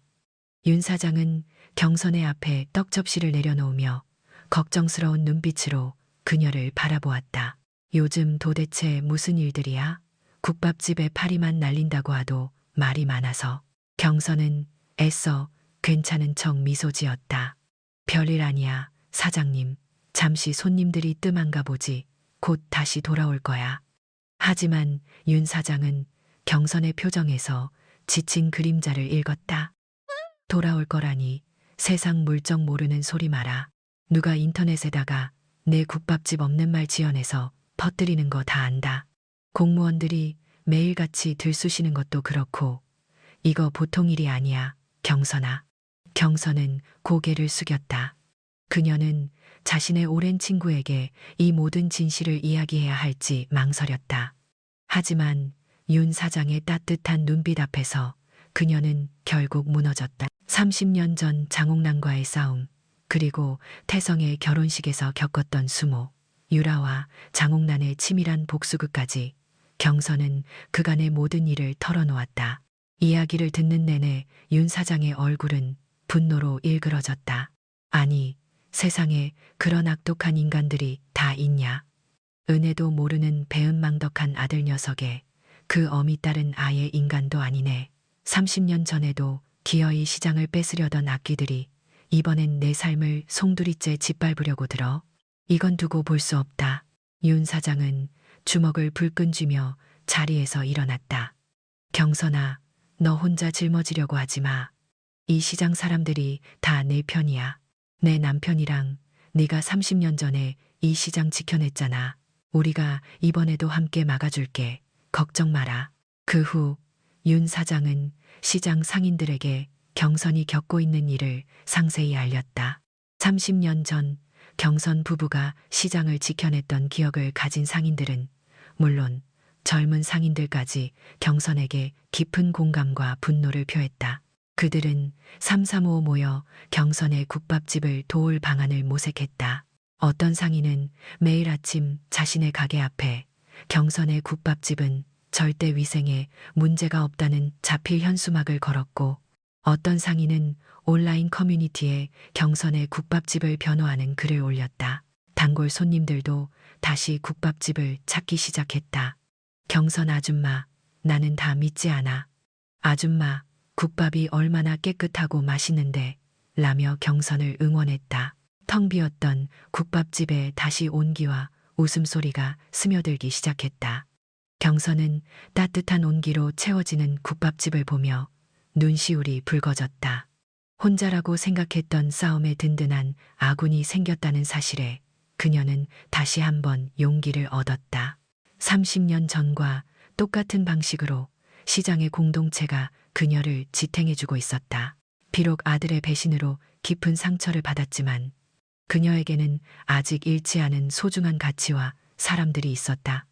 윤 사장은 경선의 앞에 떡 접시를 내려놓으며 걱정스러운 눈빛으로 그녀를 바라보았다. 요즘 도대체 무슨 일들이야? 국밥집에 파리만 날린다고 하도 말이 많아서. 경선은 애써 괜찮은 척 미소 지었다. 별일 아니야, 사장님. 잠시 손님들이 뜸한가 보지. 곧 다시 돌아올 거야. 하지만 윤 사장은 경선의 표정에서 지친 그림자를 읽었다. 돌아올 거라니 세상 물정 모르는 소리 마라. 누가 인터넷에다가 내 국밥집 없는 말 지어내서 퍼뜨리는 거 다 안다. 공무원들이 매일같이 들쑤시는 것도 그렇고 이거 보통 일이 아니야, 경선아. 경선은 고개를 숙였다. 그녀는 자신의 오랜 친구에게 이 모든 진실을 이야기해야 할지 망설였다. 하지만 윤 사장의 따뜻한 눈빛 앞에서 그녀는 결국 무너졌다. 30년 전 장옥란과의 싸움, 그리고 태성의 결혼식에서 겪었던 수모, 유라와 장옥란의 치밀한 복수극까지 경선은 그간의 모든 일을 털어놓았다. 이야기를 듣는 내내 윤 사장의 얼굴은 분노로 일그러졌다. 아니, 세상에 그런 악독한 인간들이 다 있냐? 은혜도 모르는 배은망덕한 아들 녀석에 그 어미 딸은 아예 인간도 아니네. 30년 전에도 기어이 시장을 뺏으려던 악귀들이 이번엔 내 삶을 송두리째 짓밟으려고 들어. 이건 두고 볼 수 없다. 윤 사장은 주먹을 불끈 쥐며 자리에서 일어났다. 경선아, 너 혼자 짊어지려고 하지 마. 이 시장 사람들이 다 내 편이야. 내 남편이랑 네가 30년 전에 이 시장 지켜냈잖아. 우리가 이번에도 함께 막아줄게. 걱정 마라. 그 후 윤 사장은 시장 상인들에게 경선이 겪고 있는 일을 상세히 알렸다. 30년 전 경선 부부가 시장을 지켜냈던 기억을 가진 상인들은 물론 젊은 상인들까지 경선에게 깊은 공감과 분노를 표했다. 그들은 삼삼오오 모여 경선의 국밥집을 도울 방안을 모색했다. 어떤 상인은 매일 아침 자신의 가게 앞에 경선의 국밥집은 절대 위생에 문제가 없다는 자필 현수막을 걸었고, 어떤 상인은 온라인 커뮤니티에 경선의 국밥집을 변호하는 글을 올렸다. 단골 손님들도 다시 국밥집을 찾기 시작했다. 경선 아줌마, 나는 다 믿지 않아. 아줌마, 국밥이 얼마나 깨끗하고 맛있는데 라며 경선을 응원했다. 텅 비었던 국밥집에 다시 온기와 웃음소리가 스며들기 시작했다. 경선은 따뜻한 온기로 채워지는 국밥집을 보며 눈시울이 붉어졌다. 혼자라고 생각했던 싸움에 든든한 아군이 생겼다는 사실에 그녀는 다시 한번 용기를 얻었다. 30년 전과 똑같은 방식으로 시장의 공동체가 그녀를 지탱해주고 있었다. 비록 아들의 배신으로 깊은 상처를 받았지만 그녀에게는 아직 잃지 않은 소중한 가치와 사람들이 있었다.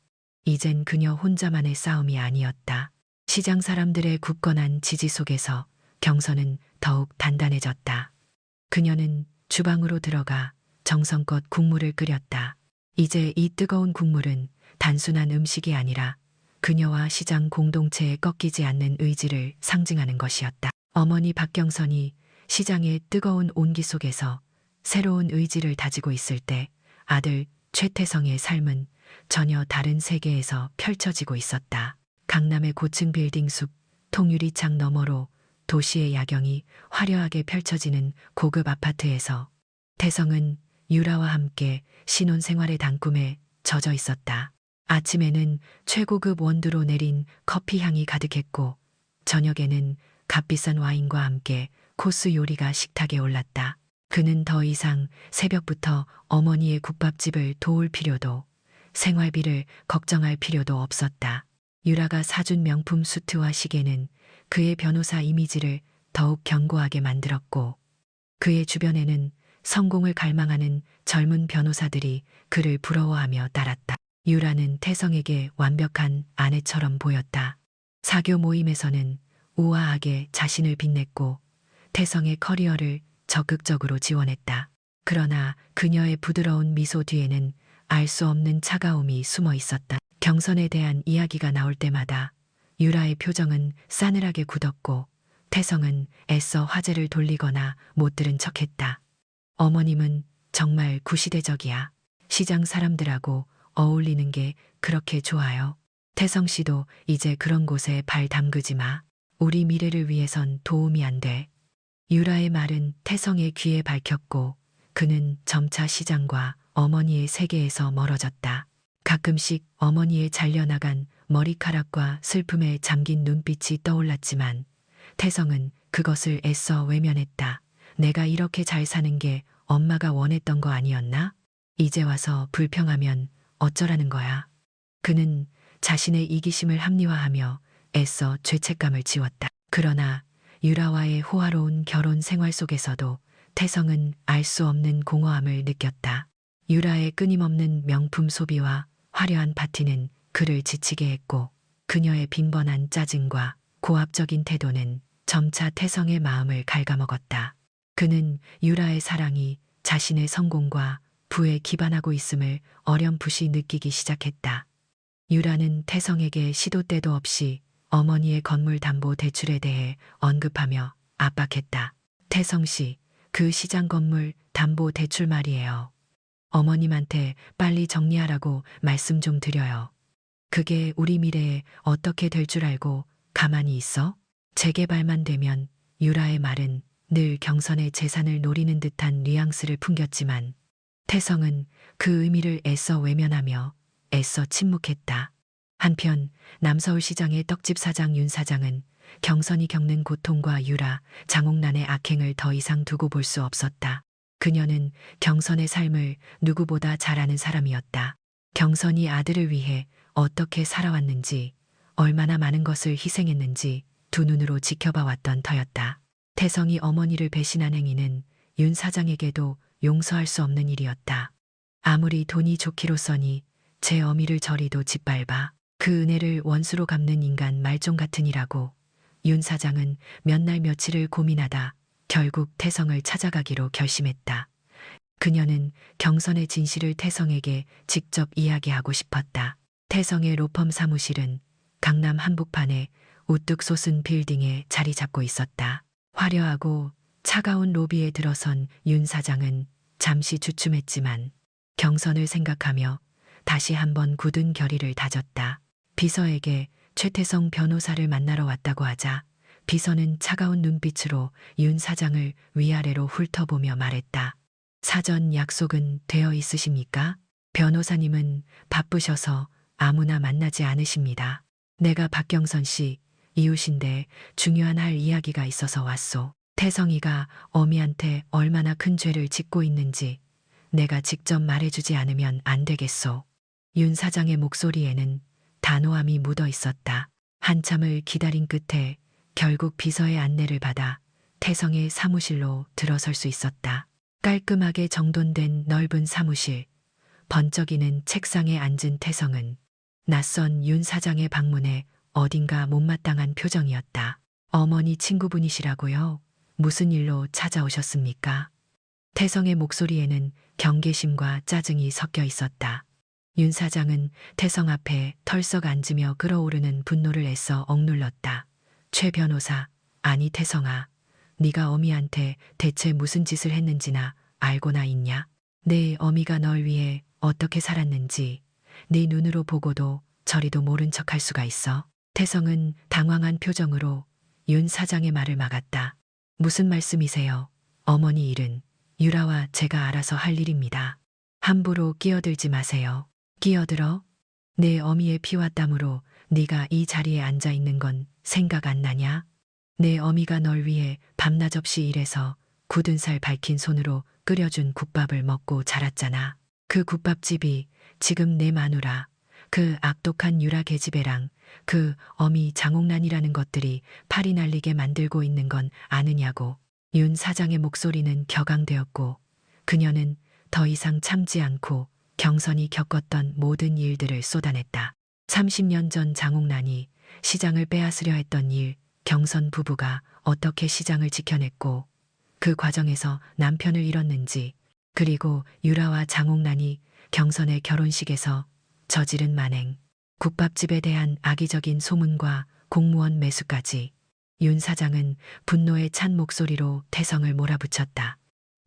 이젠 그녀 혼자만의 싸움이 아니었다. 시장 사람들의 굳건한 지지 속에서 경선은 더욱 단단해졌다. 그녀는 주방으로 들어가 정성껏 국물을 끓였다. 이제 이 뜨거운 국물은 단순한 음식이 아니라 그녀와 시장 공동체에 꺾이지 않는 의지를 상징하는 것이었다. 어머니 박경선이 시장의 뜨거운 온기 속에서 새로운 의지를 다지고 있을 때 아들 최태성의 삶은 전혀 다른 세계에서 펼쳐지고 있었다. 강남의 고층 빌딩 숲, 통유리 창 너머로 도시의 야경이 화려하게 펼쳐지는 고급 아파트에서 태성은 유라와 함께 신혼생활의 단꿈에 젖어 있었다. 아침에는 최고급 원두로 내린 커피 향이 가득했고 저녁에는 값비싼 와인과 함께 코스 요리가 식탁에 올랐다. 그는 더 이상 새벽부터 어머니의 국밥집을 도울 필요도 생활비를 걱정할 필요도 없었다. 유라가 사준 명품 수트와 시계는 그의 변호사 이미지를 더욱 견고하게 만들었고 그의 주변에는 성공을 갈망하는 젊은 변호사들이 그를 부러워하며 따랐다. 유라는 태성에게 완벽한 아내처럼 보였다. 사교 모임에서는 우아하게 자신을 빛냈고 태성의 커리어를 적극적으로 지원했다. 그러나 그녀의 부드러운 미소 뒤에는 알 수 없는 차가움이 숨어 있었다. 경선에 대한 이야기가 나올 때마다 유라의 표정은 싸늘하게 굳었고 태성은 애써 화제를 돌리거나 못 들은 척했다. 어머님은 정말 구시대적이야. 시장 사람들하고 어울리는 게 그렇게 좋아요. 태성 씨도 이제 그런 곳에 발 담그지 마. 우리 미래를 위해선 도움이 안 돼. 유라의 말은 태성의 귀에 밝혔고 그는 점차 시장과 어머니의 세계에서 멀어졌다. 가끔씩 어머니의 잘려나간 머리카락과 슬픔에 잠긴 눈빛이 떠올랐지만 태성은 그것을 애써 외면했다. 내가 이렇게 잘 사는 게 엄마가 원했던 거 아니었나? 이제 와서 불평하면 어쩌라는 거야. 그는 자신의 이기심을 합리화하며 애써 죄책감을 지웠다. 그러나 유라와의 호화로운 결혼 생활 속에서도 태성은 알 수 없는 공허함을 느꼈다. 유라의 끊임없는 명품 소비와 화려한 파티는 그를 지치게 했고 그녀의 빈번한 짜증과 고압적인 태도는 점차 태성의 마음을 갉아먹었다. 그는 유라의 사랑이 자신의 성공과 부에 기반하고 있음을 어렴풋이 느끼기 시작했다. 유라는 태성에게 시도 때도 없이 어머니의 건물 담보 대출에 대해 언급하며 압박했다. 태성 씨, 그 시장 건물 담보 대출 말이에요. 어머님한테 빨리 정리하라고 말씀 좀 드려요. 그게 우리 미래에 어떻게 될 줄 알고 가만히 있어? 재개발만 되면. 유라의 말은 늘 경선의 재산을 노리는 듯한 뉘앙스를 풍겼지만 태성은 그 의미를 애써 외면하며 애써 침묵했다. 한편 남서울시장의 떡집 사장 윤 사장은 경선이 겪는 고통과 유라, 장옥란의 악행을 더 이상 두고 볼 수 없었다. 그녀는 경선의 삶을 누구보다 잘 아는 사람이었다. 경선이 아들을 위해 어떻게 살아왔는지, 얼마나 많은 것을 희생했는지 두 눈으로 지켜봐 왔던 터였다. 태성이 어머니를 배신한 행위는 윤 사장에게도 용서할 수 없는 일이었다. 아무리 돈이 좋기로써니 제 어미를 저리도 짓밟아 그 은혜를 원수로 갚는 인간 말종 같으니라고 윤 사장은 몇 날 며칠을 고민하다 결국 태성을 찾아가기로 결심했다. 그녀는 경선의 진실을 태성에게 직접 이야기하고 싶었다. 태성의 로펌 사무실은 강남 한복판의 우뚝 솟은 빌딩에 자리 잡고 있었다. 화려하고 차가운 로비에 들어선 윤 사장은 잠시 주춤했지만 경선을 생각하며 다시 한번 굳은 결의를 다졌다. 비서에게 최태성 변호사를 만나러 왔다고 하자 비서는 차가운 눈빛으로 윤 사장을 위아래로 훑어보며 말했다. 사전 약속은 되어 있으십니까? 변호사님은 바쁘셔서 아무나 만나지 않으십니다. 내가 박경선 씨 이웃인데 중요한 할 이야기가 있어서 왔소. 태성이가 어미한테 얼마나 큰 죄를 짓고 있는지 내가 직접 말해주지 않으면 안 되겠소. 윤 사장의 목소리에는 단호함이 묻어 있었다. 한참을 기다린 끝에 결국 비서의 안내를 받아 태성의 사무실로 들어설 수 있었다. 깔끔하게 정돈된 넓은 사무실, 번쩍이는 책상에 앉은 태성은 낯선 윤 사장의 방문에 어딘가 못마땅한 표정이었다. 어머니 친구분이시라고요? 무슨 일로 찾아오셨습니까? 태성의 목소리에는 경계심과 짜증이 섞여 있었다. 윤 사장은 태성 앞에 털썩 앉으며 끓어오르는 분노를 애써 억눌렀다. 최 변호사, 아니 태성아, 네가 어미한테 대체 무슨 짓을 했는지나 알고나 있냐? 내 어미가 널 위해 어떻게 살았는지 네 눈으로 보고도 저리도 모른 척할 수가 있어. 태성은 당황한 표정으로 윤 사장의 말을 막았다. 무슨 말씀이세요? 어머니 일은 유라와 제가 알아서 할 일입니다. 함부로 끼어들지 마세요. 끼어들어? 내 어미의 피와 땀으로 네가 이 자리에 앉아 있는 건 생각 안 나냐? 내 어미가 널 위해 밤낮 없이 일해서 굳은 살 밝힌 손으로 끓여준 국밥을 먹고 자랐잖아. 그 국밥집이 지금 내 마누라, 그 악독한 유라 계집애랑 그 어미 장옥란이라는 것들이 팔이 날리게 만들고 있는 건 아느냐고. 윤 사장의 목소리는 격앙되었고 그녀는 더 이상 참지 않고 경선이 겪었던 모든 일들을 쏟아냈다. 30년 전 장옥란이 시장을 빼앗으려 했던 일, 경선 부부가 어떻게 시장을 지켜냈고 그 과정에서 남편을 잃었는지, 그리고 유라와 장옥란이 경선의 결혼식에서 저지른 만행, 국밥집에 대한 악의적인 소문과 공무원 매수까지. 윤 사장은 분노에 찬 목소리로 태성을 몰아붙였다.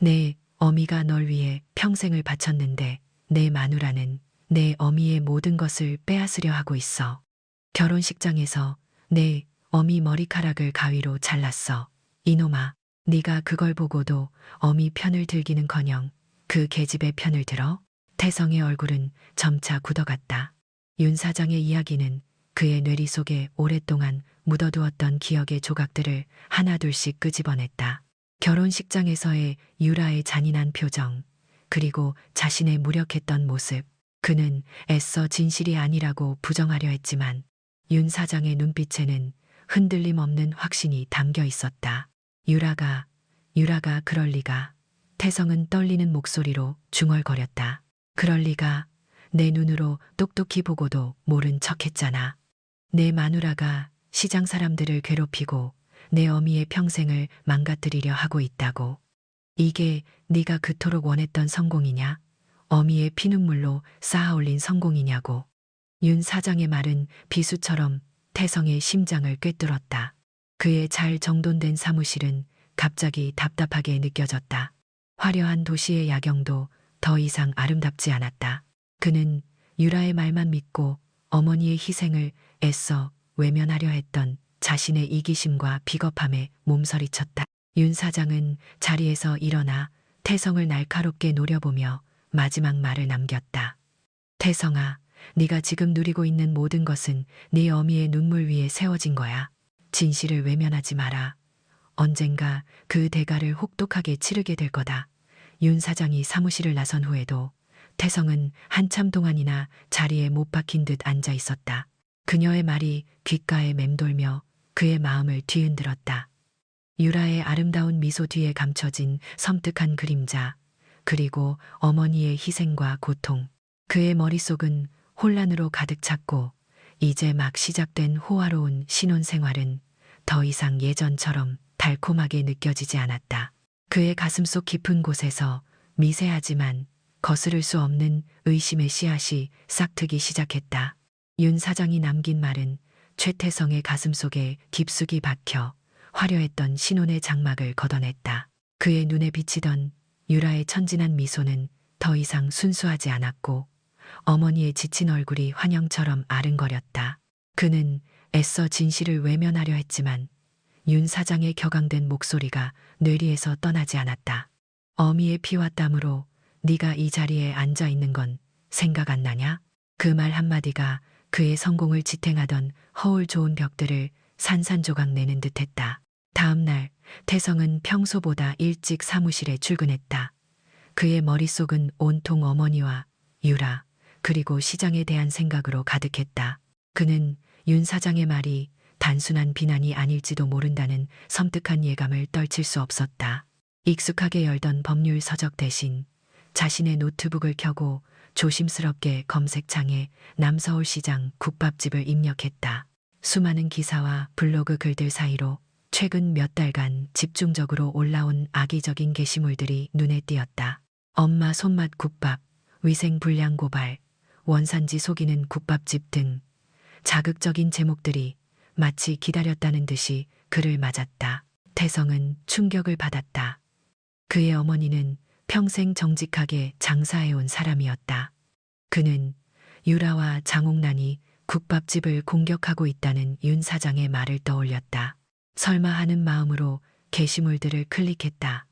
내 어미가 널 위해 평생을 바쳤는데 내 마누라는 내 어미의 모든 것을 빼앗으려 하고 있어. 결혼식장에서 내 어미 머리카락을 가위로 잘랐어. 이놈아, 네가 그걸 보고도 어미 편을 들기는커녕 그 계집의 편을 들어? 태성의 얼굴은 점차 굳어갔다. 윤 사장의 이야기는 그의 뇌리 속에 오랫동안 묻어두었던 기억의 조각들을 하나둘씩 끄집어냈다. 결혼식장에서의 유라의 잔인한 표정, 그리고 자신의 무력했던 모습. 그는 애써 진실이 아니라고 부정하려 했지만 윤 사장의 눈빛에는 흔들림 없는 확신이 담겨 있었다. 유라가 그럴 리가. 태성은 떨리는 목소리로 중얼거렸다. 그럴 리가. 내 눈으로 똑똑히 보고도 모른 척했잖아. 내 마누라가 시장 사람들을 괴롭히고 내 어미의 평생을 망가뜨리려 하고 있다고. 이게 네가 그토록 원했던 성공이냐? 어미의 피눈물로 쌓아올린 성공이냐고. 윤 사장의 말은 비수처럼 태성의 심장을 꿰뚫었다. 그의 잘 정돈된 사무실은 갑자기 답답하게 느껴졌다. 화려한 도시의 야경도 더 이상 아름답지 않았다. 그는 유라의 말만 믿고 어머니의 희생을 애써 외면하려 했던 자신의 이기심과 비겁함에 몸서리쳤다. 윤 사장은 자리에서 일어나 태성을 날카롭게 노려보며 마지막 말을 남겼다. 태성아, 네가 지금 누리고 있는 모든 것은 네 어미의 눈물 위에 세워진 거야. 진실을 외면하지 마라. 언젠가 그 대가를 혹독하게 치르게 될 거다. 윤 사장이 사무실을 나선 후에도 태성은 한참 동안이나 자리에 못 박힌 듯 앉아 있었다. 그녀의 말이 귓가에 맴돌며 그의 마음을 뒤흔들었다. 유라의 아름다운 미소 뒤에 감춰진 섬뜩한 그림자, 그리고 어머니의 희생과 고통. 그의 머릿속은 혼란으로 가득 찼고 이제 막 시작된 호화로운 신혼생활은 더 이상 예전처럼 달콤하게 느껴지지 않았다. 그의 가슴속 깊은 곳에서 미세하지만 거스를 수 없는 의심의 씨앗이 싹트기 시작했다. 윤 사장이 남긴 말은 최태성의 가슴속에 깊숙이 박혀 화려했던 신혼의 장막을 걷어냈다. 그의 눈에 비치던 유라의 천진한 미소는 더 이상 순수하지 않았고 어머니의 지친 얼굴이 환영처럼 아른거렸다. 그는 애써 진실을 외면하려 했지만 윤 사장의 격앙된 목소리가 뇌리에서 떠나지 않았다. 어미의 피와 땀으로 네가 이 자리에 앉아 있는 건 생각 안 나냐? 그 말 한마디가 그의 성공을 지탱하던 허울 좋은 벽들을 산산조각 내는 듯했다. 다음 날 태성은 평소보다 일찍 사무실에 출근했다. 그의 머릿속은 온통 어머니와 유라, 그리고 시장에 대한 생각으로 가득했다. 그는 윤 사장의 말이 단순한 비난이 아닐지도 모른다는 섬뜩한 예감을 떨칠 수 없었다. 익숙하게 열던 법률 서적 대신 자신의 노트북을 켜고 조심스럽게 검색창에 남서울시장 국밥집을 입력했다. 수많은 기사와 블로그 글들 사이로 최근 몇 달간 집중적으로 올라온 악의적인 게시물들이 눈에 띄었다. 엄마 손맛 국밥, 위생 불량 고발, 원산지 속이는 국밥집 등 자극적인 제목들이 마치 기다렸다는 듯이 그를 맞았다. 태성은 충격을 받았다. 그의 어머니는 평생 정직하게 장사해온 사람이었다. 그는 유라와 장옥란이 국밥집을 공격하고 있다는 윤 사장의 말을 떠올렸다. 설마 하는 마음으로 게시물들을 클릭했다.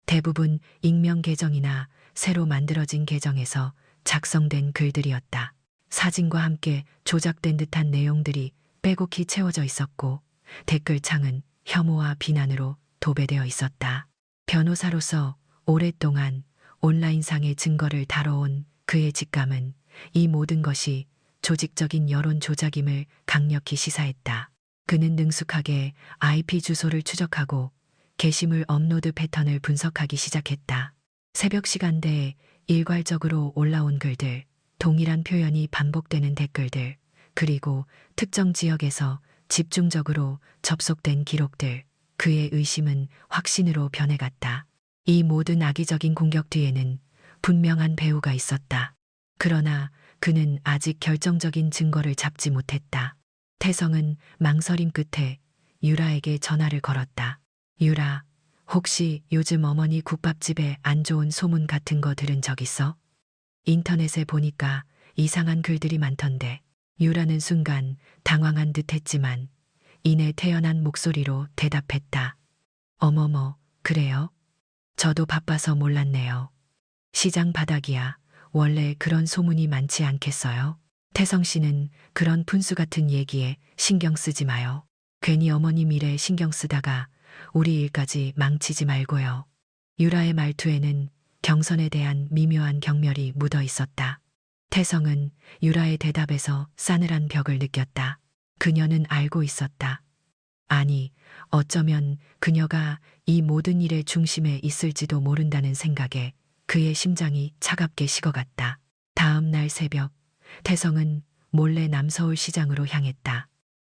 대부분 익명 계정이나 새로 만들어진 계정에서 작성된 글들이었다. 사진과 함께 조작된 듯한 내용들이 빼곡히 채워져 있었고 댓글창은 혐오와 비난으로 도배되어 있었다. 변호사로서 오랫동안 온라인상의 증거를 다뤄온 그의 직감은 이 모든 것이 조직적인 여론 조작임을 강력히 시사했다. 그는 능숙하게 IP 주소를 추적하고 게시물 업로드 패턴을 분석하기 시작했다. 새벽 시간대에 일괄적으로 올라온 글들, 동일한 표현이 반복되는 댓글들, 그리고 특정 지역에서 집중적으로 접속된 기록들, 그의 의심은 확신으로 변해갔다. 이 모든 악의적인 공격 뒤에는 분명한 배후가 있었다. 그러나 그는 아직 결정적인 증거를 잡지 못했다. 태성은 망설임 끝에 유라에게 전화를 걸었다. 유라, 혹시 요즘 어머니 국밥집에 안 좋은 소문 같은 거 들은 적 있어? 인터넷에 보니까 이상한 글들이 많던데. 유라는 순간 당황한 듯 했지만 이내 태연한 목소리로 대답했다. 어머머, 그래요? 저도 바빠서 몰랐네요. 시장 바닥이야. 원래 그런 소문이 많지 않겠어요? 태성 씨는 그런 푼수 같은 얘기에 신경 쓰지 마요. 괜히 어머니 일에 신경 쓰다가 우리 일까지 망치지 말고요. 유라의 말투에는 경선에 대한 미묘한 경멸이 묻어 있었다. 태성은 유라의 대답에서 싸늘한 벽을 느꼈다. 그녀는 알고 있었다. 아니, 어쩌면 그녀가 이 모든 일의 중심에 있을지도 모른다는 생각에 그의 심장이 차갑게 식어갔다. 다음 날 새벽, 태성은 몰래 남서울 시장으로 향했다.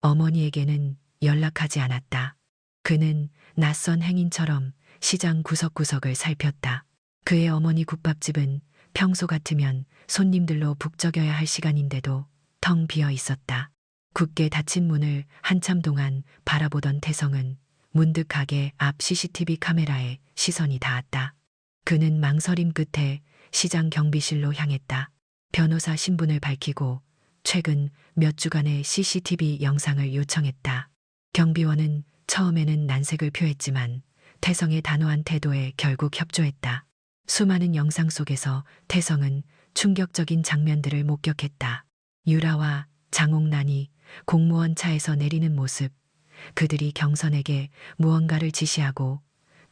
어머니에게는 연락하지 않았다. 그는 낯선 행인처럼 시장 구석구석을 살폈다. 그의 어머니 국밥집은 평소 같으면 손님들로 북적여야 할 시간인데도 텅 비어 있었다. 굳게 닫힌 문을 한참 동안 바라보던 태성은 문득 가게 앞 CCTV 카메라에 시선이 닿았다. 그는 망설임 끝에 시장 경비실로 향했다. 변호사 신분을 밝히고 최근 몇 주간의 CCTV 영상을 요청했다. 경비원은 처음에는 난색을 표했지만 태성의 단호한 태도에 결국 협조했다. 수많은 영상 속에서 태성은 충격적인 장면들을 목격했다. 유라와 장옥란이 공무원 차에서 내리는 모습, 그들이 경선에게 무언가를 지시하고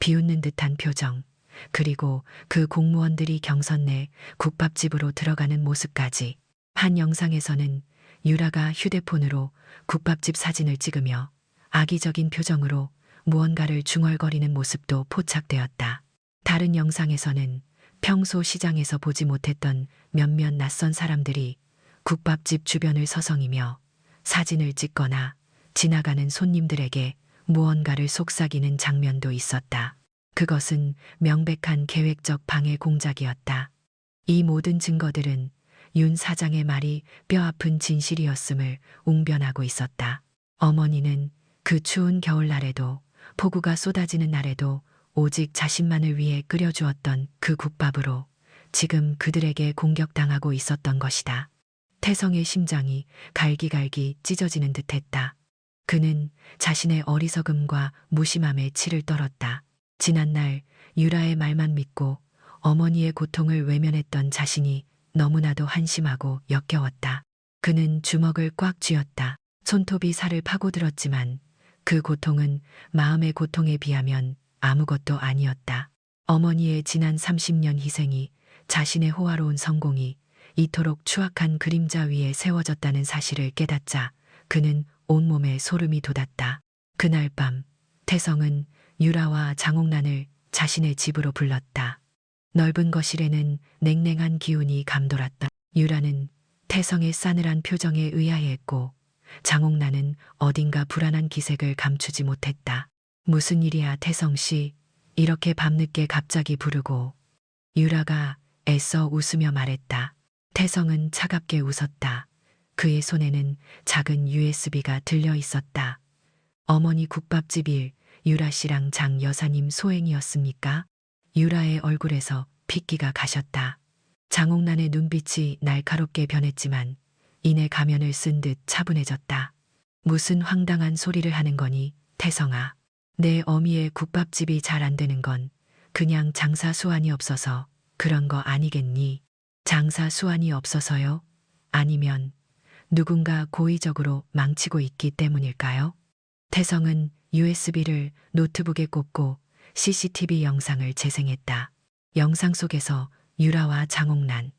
비웃는 듯한 표정, 그리고 그 공무원들이 경선 내 국밥집으로 들어가는 모습까지. 한 영상에서는 유라가 휴대폰으로 국밥집 사진을 찍으며 악의적인 표정으로 무언가를 중얼거리는 모습도 포착되었다. 다른 영상에서는 평소 시장에서 보지 못했던 몇몇 낯선 사람들이 국밥집 주변을 서성이며 사진을 찍거나 지나가는 손님들에게 무언가를 속삭이는 장면도 있었다. 그것은 명백한 계획적 방해 공작이었다. 이 모든 증거들은 윤 사장의 말이 뼈아픈 진실이었음을 웅변하고 있었다. 어머니는 그 추운 겨울날에도, 폭우가 쏟아지는 날에도 오직 자신만을 위해 끓여주었던 그 국밥으로 지금 그들에게 공격당하고 있었던 것이다. 태성의 심장이 갈기갈기 찢어지는 듯했다. 그는 자신의 어리석음과 무심함에 치를 떨었다. 지난날 유라의 말만 믿고 어머니의 고통을 외면했던 자신이 너무나도 한심하고 역겨웠다. 그는 주먹을 꽉 쥐었다. 손톱이 살을 파고들었지만 그 고통은 마음의 고통에 비하면 아무것도 아니었다. 어머니의 지난 30년 희생이, 자신의 호화로운 성공이 이토록 추악한 그림자 위에 세워졌다는 사실을 깨닫자 그는 온몸에 소름이 돋았다. 그날 밤 태성은 유라와 장옥란을 자신의 집으로 불렀다. 넓은 거실에는 냉랭한 기운이 감돌았다. 유라는 태성의 싸늘한 표정에 의아해했고 장옥란은 어딘가 불안한 기색을 감추지 못했다. 무슨 일이야 태성 씨, 이렇게 밤늦게 갑자기 부르고. 유라가 애써 웃으며 말했다. 태성은 차갑게 웃었다. 그의 손에는 작은 USB가 들려 있었다. 어머니 국밥집 일, 유라 씨랑 장 여사님 소행이었습니까? 유라의 얼굴에서 핏기가 가셨다. 장옥란의 눈빛이 날카롭게 변했지만 이내 가면을 쓴 듯 차분해졌다. 무슨 황당한 소리를 하는 거니, 태성아. 내 어미의 국밥집이 잘 안 되는 건 그냥 장사 수완이 없어서 그런 거 아니겠니? 장사 수완이 없어서요? 아니면 누군가 고의적으로 망치고 있기 때문일까요? 태성은 USB를 노트북에 꽂고 CCTV 영상을 재생했다. 영상 속에서 유라와 장옥란,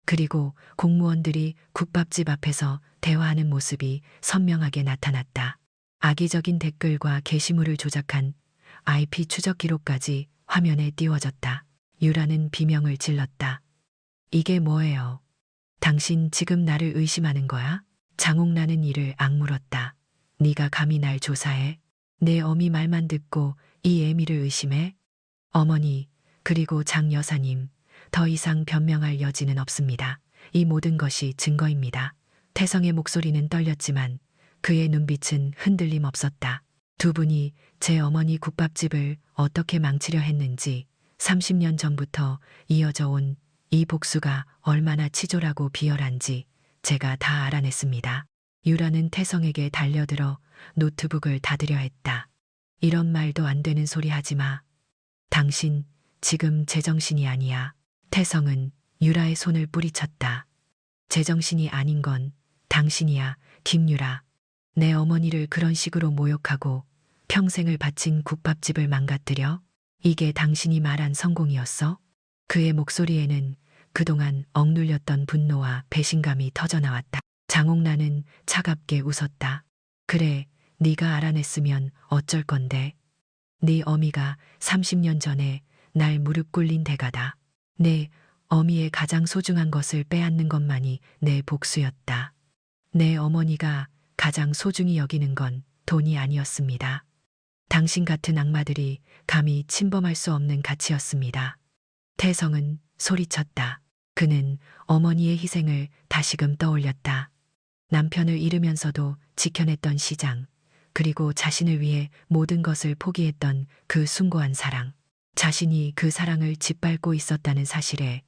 그리고 공무원들이 국밥집 앞에서 대화하는 모습이 선명하게 나타났다. 악의적인 댓글과 게시물을 조작한 IP 추적 기록까지 화면에 띄워졌다. 유라는 비명을 질렀다. 이게 뭐예요? 당신 지금 나를 의심하는 거야? 장옥란은 이를 악물었다. 네가 감히 날 조사해? 내 어미 말만 듣고 이 애미를 의심해? 어머니, 그리고 장 여사님, 더 이상 변명할 여지는 없습니다. 이 모든 것이 증거입니다. 태성의 목소리는 떨렸지만 그의 눈빛은 흔들림 없었다. 두 분이 제 어머니 국밥집을 어떻게 망치려 했는지, 30년 전부터 이어져 온 이 복수가 얼마나 치졸하고 비열한지 제가 다 알아냈습니다. 유라는 태성에게 달려들어 노트북을 닫으려 했다. 이런 말도 안 되는 소리 하지 마. 당신 지금 제정신이 아니야. 태성은 유라의 손을 뿌리쳤다. 제정신이 아닌 건 당신이야, 김유라. 내 어머니를 그런 식으로 모욕하고 평생을 바친 국밥집을 망가뜨려? 이게 당신이 말한 성공이었어? 그의 목소리에는 그동안 억눌렸던 분노와 배신감이 터져나왔다. 장옥란은 차갑게 웃었다. 그래, 네가 알아냈으면 어쩔 건데. 네 어미가 30년 전에 날 무릎 꿇린 대가다. 내 어미의 가장 소중한 것을 빼앗는 것만이 내 복수였다. 내 어머니가 가장 소중히 여기는 건 돈이 아니었습니다. 당신 같은 악마들이 감히 침범할 수 없는 가치였습니다. 태성은 소리쳤다. 그는 어머니의 희생을 다시금 떠올렸다. 남편을 잃으면서도 지켜냈던 시장, 그리고 자신을 위해 모든 것을 포기했던 그 숭고한 사랑. 자신이 그 사랑을 짓밟고 있었다는 사실에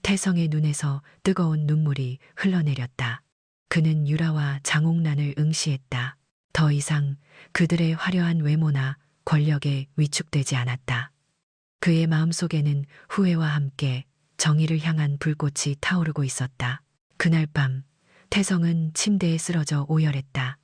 태성의 눈에서 뜨거운 눈물이 흘러내렸다. 그는 유라와 장옥란을 응시했다. 더 이상 그들의 화려한 외모나 권력에 위축되지 않았다. 그의 마음속에는 후회와 함께 정의를 향한 불꽃이 타오르고 있었다. 그날 밤 태성은 침대에 쓰러져 오열했다.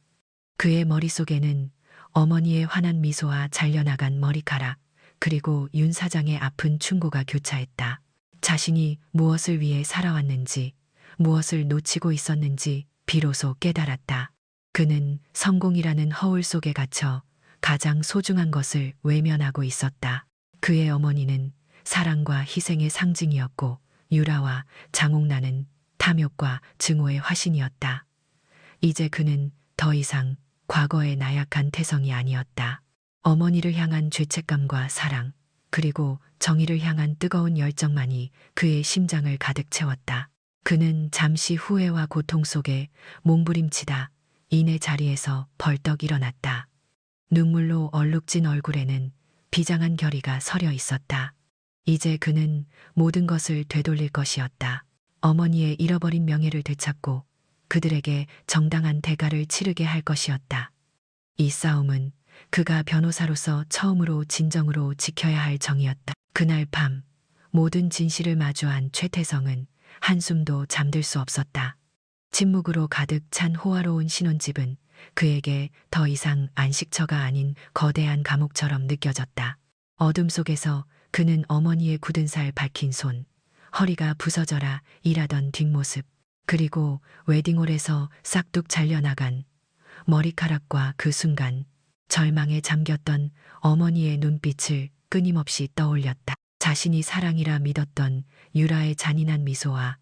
그의 머릿속에는 어머니의 환한 미소와 잘려나간 머리카락, 그리고 윤 사장의 아픈 충고가 교차했다. 자신이 무엇을 위해 살아왔는지, 무엇을 놓치고 있었는지 비로소 깨달았다. 그는 성공이라는 허울 속에 갇혀 가장 소중한 것을 외면하고 있었다. 그의 어머니는 사랑과 희생의 상징이었고 유라와 장옥란은 탐욕과 증오의 화신이었다. 이제 그는 더 이상 과거의 나약한 태성이 아니었다. 어머니를 향한 죄책감과 사랑, 그리고 정의를 향한 뜨거운 열정만이 그의 심장을 가득 채웠다. 그는 잠시 후회와 고통 속에 몸부림치다 이내 자리에서 벌떡 일어났다. 눈물로 얼룩진 얼굴에는 비장한 결의가 서려 있었다. 이제 그는 모든 것을 되돌릴 것이었다. 어머니의 잃어버린 명예를 되찾고 그들에게 정당한 대가를 치르게 할 것이었다. 이 싸움은 그가 변호사로서 처음으로 진정으로 지켜야 할 정이었다. 그날 밤 모든 진실을 마주한 최태성은 한숨도 잠들 수 없었다. 침묵으로 가득 찬 호화로운 신혼집은 그에게 더 이상 안식처가 아닌 거대한 감옥처럼 느껴졌다. 어둠 속에서 그는 어머니의 굳은 살 박힌 손, 허리가 부서져라 일하던 뒷모습, 그리고 웨딩홀에서 싹둑 잘려나간 머리카락과 그 순간 절망에 잠겼던 어머니의 눈빛을 끊임없이 떠올렸다. 자신이 사랑이라 믿었던 유라의 잔인한 미소와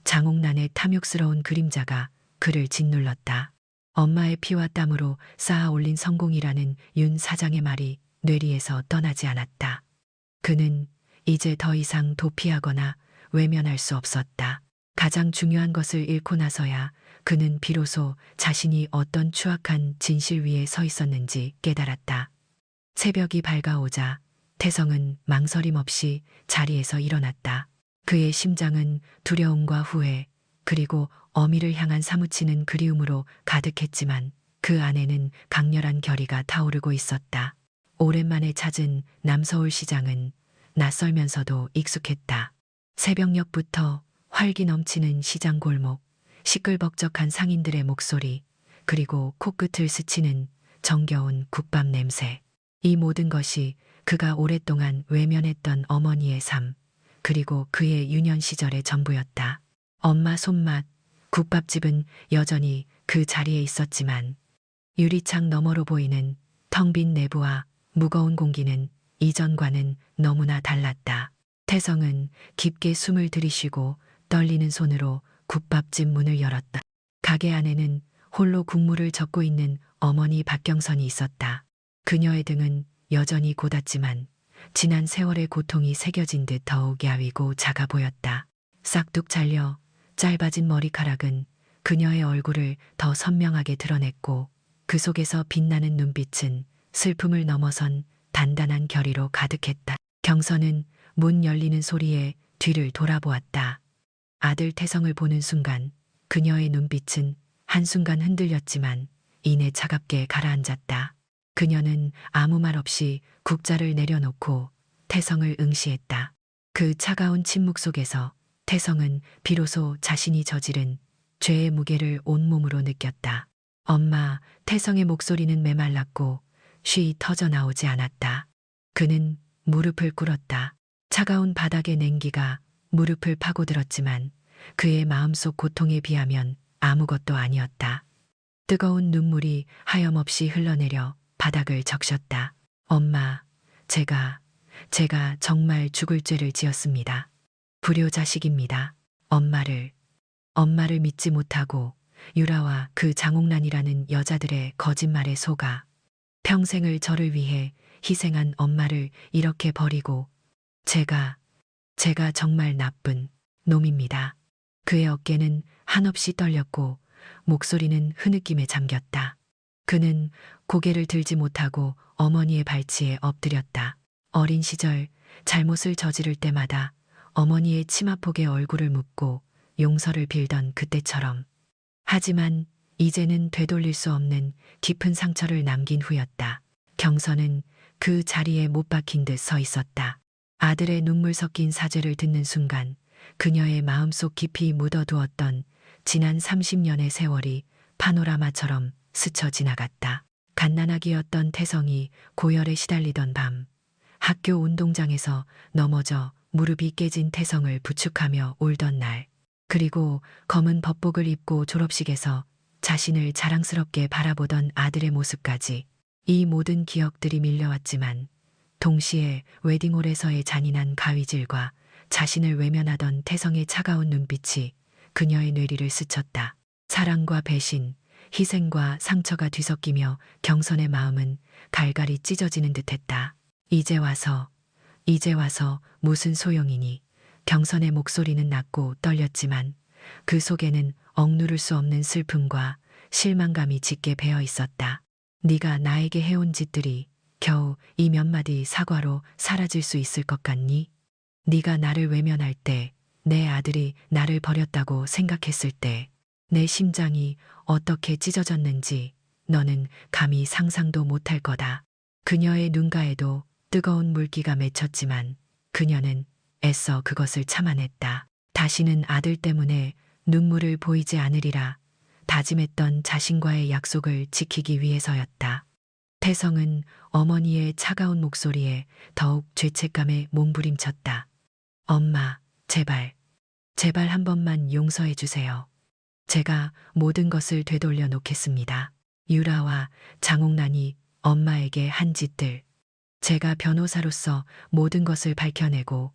장옥란의 탐욕스러운 그림자가 그를 짓눌렀다. 엄마의 피와 땀으로 쌓아 올린 성공이라는 윤 사장의 말이 뇌리에서 떠나지 않았다. 그는 이제 더 이상 도피하거나 외면할 수 없었다. 가장 중요한 것을 잃고 나서야 그는 비로소 자신이 어떤 추악한 진실 위에 서 있었는지 깨달았다. 새벽이 밝아오자 태성은 망설임 없이 자리에서 일어났다. 그의 심장은 두려움과 후회, 그리고 어미를 향한 사무치는 그리움으로 가득했지만 그 안에는 강렬한 결의가 타오르고 있었다. 오랜만에 찾은 남서울시장은 낯설면서도 익숙했다. 새벽녘부터 활기 넘치는 시장 골목, 시끌벅적한 상인들의 목소리, 그리고 코끝을 스치는 정겨운 국밥 냄새. 이 모든 것이 그가 오랫동안 외면했던 어머니의 삶, 그리고 그의 유년 시절의 전부였다. 엄마 손맛, 국밥집은 여전히 그 자리에 있었지만 유리창 너머로 보이는 텅 빈 내부와 무거운 공기는 이전과는 너무나 달랐다. 태성은 깊게 숨을 들이쉬고 떨리는 손으로 국밥집 문을 열었다. 가게 안에는 홀로 국물을 젓고 있는 어머니 박경선이 있었다. 그녀의 등은 여전히 고닫지만 지난 세월의 고통이 새겨진 듯 더욱 야위고 작아 보였다. 싹둑 잘려 짧아진 머리카락은 그녀의 얼굴을 더 선명하게 드러냈고 그 속에서 빛나는 눈빛은 슬픔을 넘어선 단단한 결의로 가득했다. 경선은 문 열리는 소리에 뒤를 돌아보았다. 아들 태성을 보는 순간 그녀의 눈빛은 한순간 흔들렸지만 이내 차갑게 가라앉았다. 그녀는 아무 말 없이 국자를 내려놓고 태성을 응시했다. 그 차가운 침묵 속에서 태성은 비로소 자신이 저지른 죄의 무게를 온몸으로 느꼈다. 엄마, 태성의 목소리는 메말랐고 쉬 터져 나오지 않았다. 그는 무릎을 꿇었다. 차가운 바닥의 냉기가 무릎을 파고들었지만 그의 마음속 고통에 비하면 아무것도 아니었다. 뜨거운 눈물이 하염없이 흘러내려 바닥을 적셨다. 엄마, 제가 정말 죽을 죄를 지었습니다. 불효자식입니다. 엄마를 믿지 못하고 유라와 그 장옥란이라는 여자들의 거짓말에 속아 평생을 저를 위해 희생한 엄마를 이렇게 버리고 제가 정말 나쁜 놈입니다. 그의 어깨는 한없이 떨렸고 목소리는 흐느낌에 잠겼다. 그는 고개를 들지 못하고 어머니의 발치에 엎드렸다. 어린 시절 잘못을 저지를 때마다 어머니의 치마폭에 얼굴을 묻고 용서를 빌던 그때처럼. 하지만 이제는 되돌릴 수 없는 깊은 상처를 남긴 후였다. 경선은 그 자리에 못 박힌 듯 서 있었다. 아들의 눈물 섞인 사죄를 듣는 순간 그녀의 마음속 깊이 묻어두었던 지난 30년의 세월이 파노라마처럼 스쳐 지나갔다. 갓난아기였던 태성이 고열에 시달리던 밤, 학교 운동장에서 넘어져 무릎이 깨진 태성을 부축하며 울던 날, 그리고 검은 법복을 입고 졸업식에서 자신을 자랑스럽게 바라보던 아들의 모습까지, 이 모든 기억들이 밀려왔지만 동시에 웨딩홀에서의 잔인한 가위질과 자신을 외면하던 태성의 차가운 눈빛이 그녀의 뇌리를 스쳤다. 사랑과 배신, 희생과 상처가 뒤섞이며 경선의 마음은 갈갈이 찢어지는 듯했다. 이제 와서 무슨 소용이니. 경선의 목소리는 낮고 떨렸지만 그 속에는 억누를 수 없는 슬픔과 실망감이 짙게 배어 있었다. 네가 나에게 해온 짓들이 겨우 이 몇 마디 사과로 사라질 수 있을 것 같니? 네가 나를 외면할 때, 내 아들이 나를 버렸다고 생각했을 때 내 심장이 어떻게 찢어졌는지 너는 감히 상상도 못할 거다. 그녀의 눈가에도 뜨거운 물기가 맺혔지만 그녀는 애써 그것을 참아냈다. 다시는 아들 때문에 눈물을 보이지 않으리라 다짐했던 자신과의 약속을 지키기 위해서였다. 태성은 어머니의 차가운 목소리에 더욱 죄책감에 몸부림쳤다. 엄마, 제발 한 번만 용서해 주세요. 제가 모든 것을 되돌려 놓겠습니다. 유라와 장옥란이 엄마에게 한 짓들, 제가 변호사로서 모든 것을 밝혀내고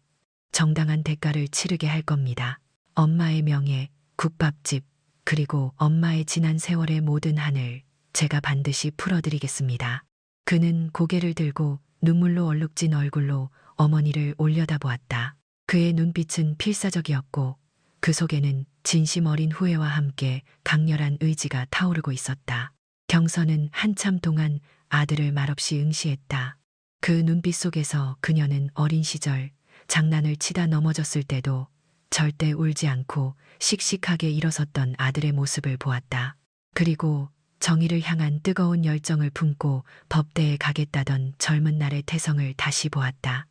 정당한 대가를 치르게 할 겁니다. 엄마의 명예, 국밥집, 그리고 엄마의 지난 세월의 모든 한을 제가 반드시 풀어드리겠습니다. 그는 고개를 들고 눈물로 얼룩진 얼굴로 어머니를 올려다보았다. 그의 눈빛은 필사적이었고 그 속에는 진심 어린 후회와 함께 강렬한 의지가 타오르고 있었다. 경선은 한참 동안 아들을 말없이 응시했다. 그 눈빛 속에서 그녀는 어린 시절 장난을 치다 넘어졌을 때도 절대 울지 않고 씩씩하게 일어섰던 아들의 모습을 보았다. 그리고 정의를 향한 뜨거운 열정을 품고 법대에 가겠다던 젊은 날의 태성을 다시 보았다.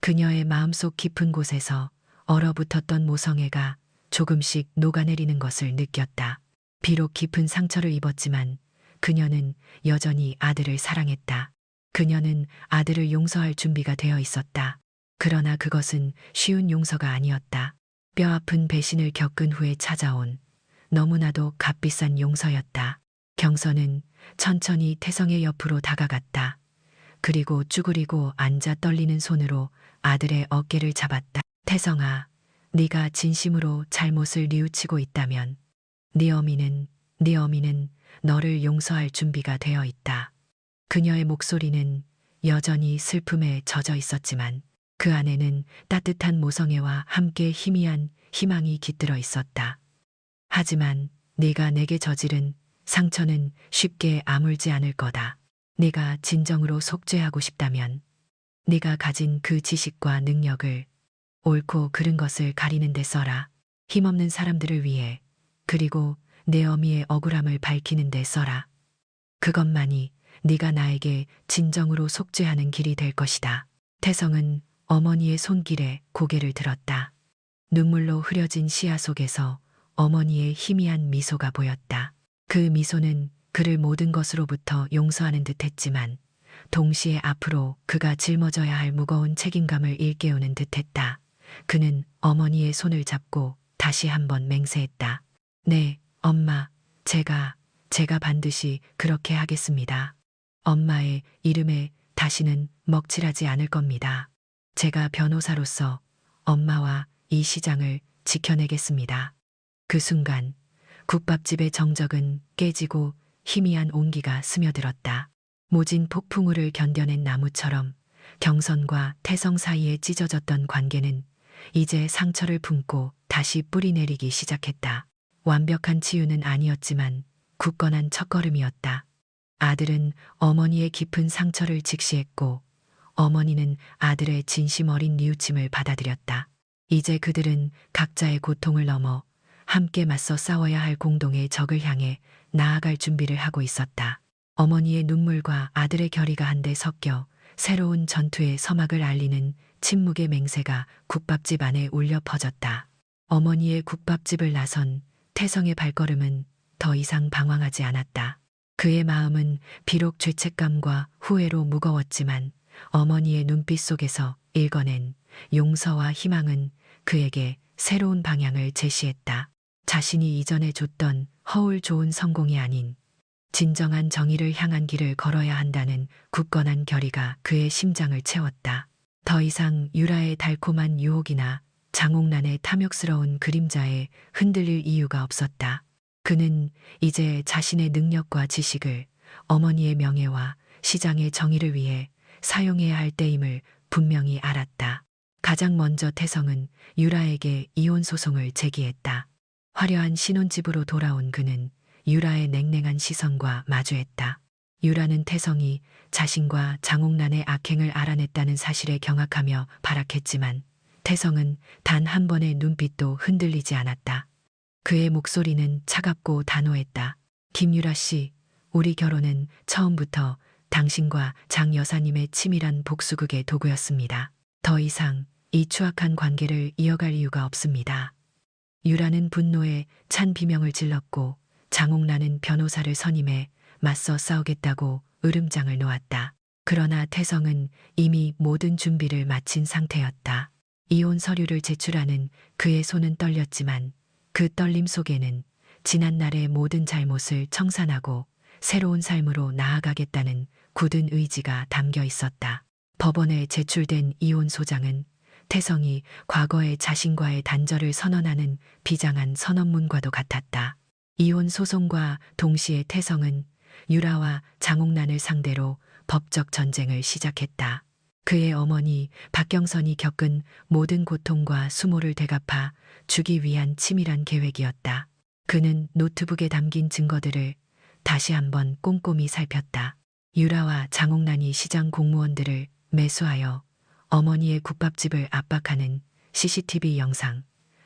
그녀의 마음속 깊은 곳에서 얼어붙었던 모성애가 조금씩 녹아내리는 것을 느꼈다. 비록 깊은 상처를 입었지만 그녀는 여전히 아들을 사랑했다. 그녀는 아들을 용서할 준비가 되어 있었다. 그러나 그것은 쉬운 용서가 아니었다. 뼈아픈 배신을 겪은 후에 찾아온 너무나도 값비싼 용서였다. 경선은 천천히 태성의 옆으로 다가갔다. 그리고 쭈그리고 앉아 떨리는 손으로 아들의 어깨를 잡았다. 태성아, 네가 진심으로 잘못을 뉘우치고 있다면 네 어미는 너를 용서할 준비가 되어 있다. 그녀의 목소리는 여전히 슬픔에 젖어 있었지만 그 안에는 따뜻한 모성애와 함께 희미한 희망이 깃들어 있었다. 하지만 네가 내게 저지른 상처는 쉽게 아물지 않을 거다. 네가 진정으로 속죄하고 싶다면 네가 가진 그 지식과 능력을 옳고 그른 것을 가리는 데 써라. 힘없는 사람들을 위해, 그리고 내 어미의 억울함을 밝히는 데 써라. 그것만이 네가 나에게 진정으로 속죄하는 길이 될 것이다. 태성은 어머니의 손길에 고개를 들었다. 눈물로 흐려진 시야 속에서 어머니의 희미한 미소가 보였다. 그 미소는 그를 모든 것으로부터 용서하는 듯 했지만 동시에 앞으로 그가 짊어져야 할 무거운 책임감을 일깨우는 듯 했다. 그는 어머니의 손을 잡고 다시 한번 맹세했다. 네, 엄마, 제가 반드시 그렇게 하겠습니다. 엄마의 이름에 다시는 먹칠하지 않을 겁니다. 제가 변호사로서 엄마와 이 시장을 지켜내겠습니다. 그 순간 국밥집의 정적은 깨지고 희미한 온기가 스며들었다. 모진 폭풍우를 견뎌낸 나무처럼 경선과 태성 사이에 찢어졌던 관계는 이제 상처를 품고 다시 뿌리내리기 시작했다. 완벽한 치유는 아니었지만 굳건한 첫걸음이었다. 아들은 어머니의 깊은 상처를 직시했고 어머니는 아들의 진심 어린 뉘우침을 받아들였다. 이제 그들은 각자의 고통을 넘어 함께 맞서 싸워야 할 공동의 적을 향해 나아갈 준비를 하고 있었다. 어머니의 눈물과 아들의 결의가 한데 섞여 새로운 전투의 서막을 알리는 침묵의 맹세가 국밥집 안에 울려 퍼졌다. 어머니의 국밥집을 나선 태성의 발걸음은 더 이상 방황하지 않았다. 그의 마음은 비록 죄책감과 후회로 무거웠지만 어머니의 눈빛 속에서 읽어낸 용서와 희망은 그에게 새로운 방향을 제시했다. 자신이 이전에 줬던 허울 좋은 성공이 아닌 진정한 정의를 향한 길을 걸어야 한다는 굳건한 결의가 그의 심장을 채웠다. 더 이상 유라의 달콤한 유혹이나 장옥란의 탐욕스러운 그림자에 흔들릴 이유가 없었다. 그는 이제 자신의 능력과 지식을 어머니의 명예와 시장의 정의를 위해 사용해야 할 때임을 분명히 알았다. 가장 먼저 태성은 유라에게 이혼 소송을 제기했다. 화려한 신혼집으로 돌아온 그는 유라의 냉랭한 시선과 마주했다. 유라는 태성이 자신과 장옥란의 악행을 알아냈다는 사실에 경악하며 발악했지만 태성은 단 한 번의 눈빛도 흔들리지 않았다. 그의 목소리는 차갑고 단호했다. 김유라 씨, 우리 결혼은 처음부터 당신과 장 여사님의 치밀한 복수극의 도구였습니다. 더 이상 이 추악한 관계를 이어갈 이유가 없습니다. 유라는 분노에 찬 비명을 질렀고 장옥란은 변호사를 선임해 맞서 싸우겠다고 으름장을 놓았다. 그러나 태성은 이미 모든 준비를 마친 상태였다. 이혼 서류를 제출하는 그의 손은 떨렸지만 그 떨림 속에는 지난날의 모든 잘못을 청산하고 새로운 삶으로 나아가겠다는 굳은 의지가 담겨 있었다. 법원에 제출된 이혼 소장은 태성이 과거의 자신과의 단절을 선언하는 비장한 선언문과도 같았다. 이혼 소송과 동시에 태성은 유라와 장옥란을 상대로 법적 전쟁을 시작했다. 그의 어머니 박경선이 겪은 모든 고통과 수모를 되갚아 주기 위한 치밀한 계획이었다. 그는 노트북에 담긴 증거들을 다시 한번 꼼꼼히 살폈다. 유라와 장옥란이 시장 공무원들을 매수하여 어머니의 국밥집을 압박하는 CCTV 영상,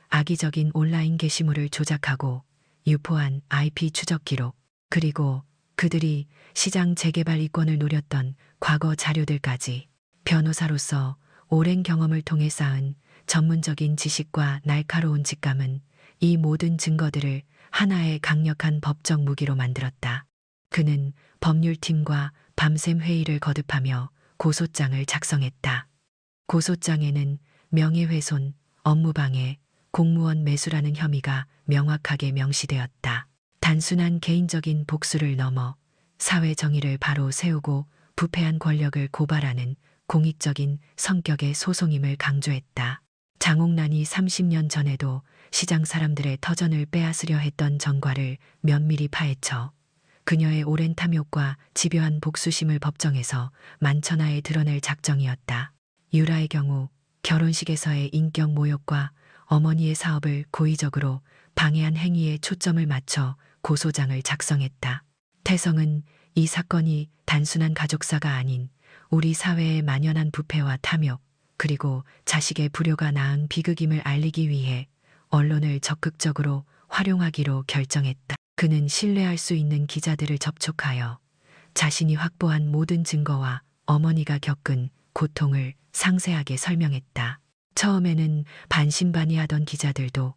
악의적인 온라인 게시물을 조작하고 유포한 IP 추적 기록, 그리고 그들이 시장 재개발 이권을 노렸던 과거 자료들까지. 변호사로서 오랜 경험을 통해 쌓은 전문적인 지식과 날카로운 직감은 이 모든 증거들을 하나의 강력한 법적 무기로 만들었다. 그는 법률팀과 밤샘 회의를 거듭하며 고소장을 작성했다. 고소장에는 명예훼손, 업무방해, 공무원 매수라는 혐의가 명확하게 명시되었다. 단순한 개인적인 복수를 넘어 사회 정의를 바로 세우고 부패한 권력을 고발하는 공익적인 성격의 소송임을 강조했다. 장옥란이 30년 전에도 시장 사람들의 터전을 빼앗으려 했던 전과를 면밀히 파헤쳐 그녀의 오랜 탐욕과 집요한 복수심을 법정에서 만천하에 드러낼 작정이었다. 유라의 경우 결혼식에서의 인격 모욕과 어머니의 사업을 고의적으로 방해한 행위에 초점을 맞춰 고소장을 작성했다. 태성은 이 사건이 단순한 가족사가 아닌 우리 사회의 만연한 부패와 탐욕, 그리고 자식의 불효가 낳은 비극임을 알리기 위해 언론을 적극적으로 활용하기로 결정했다. 그는 신뢰할 수 있는 기자들을 접촉하여 자신이 확보한 모든 증거와 어머니가 겪은 고통을 상세하게 설명했다. 처음에는 반신반의하던 기자들도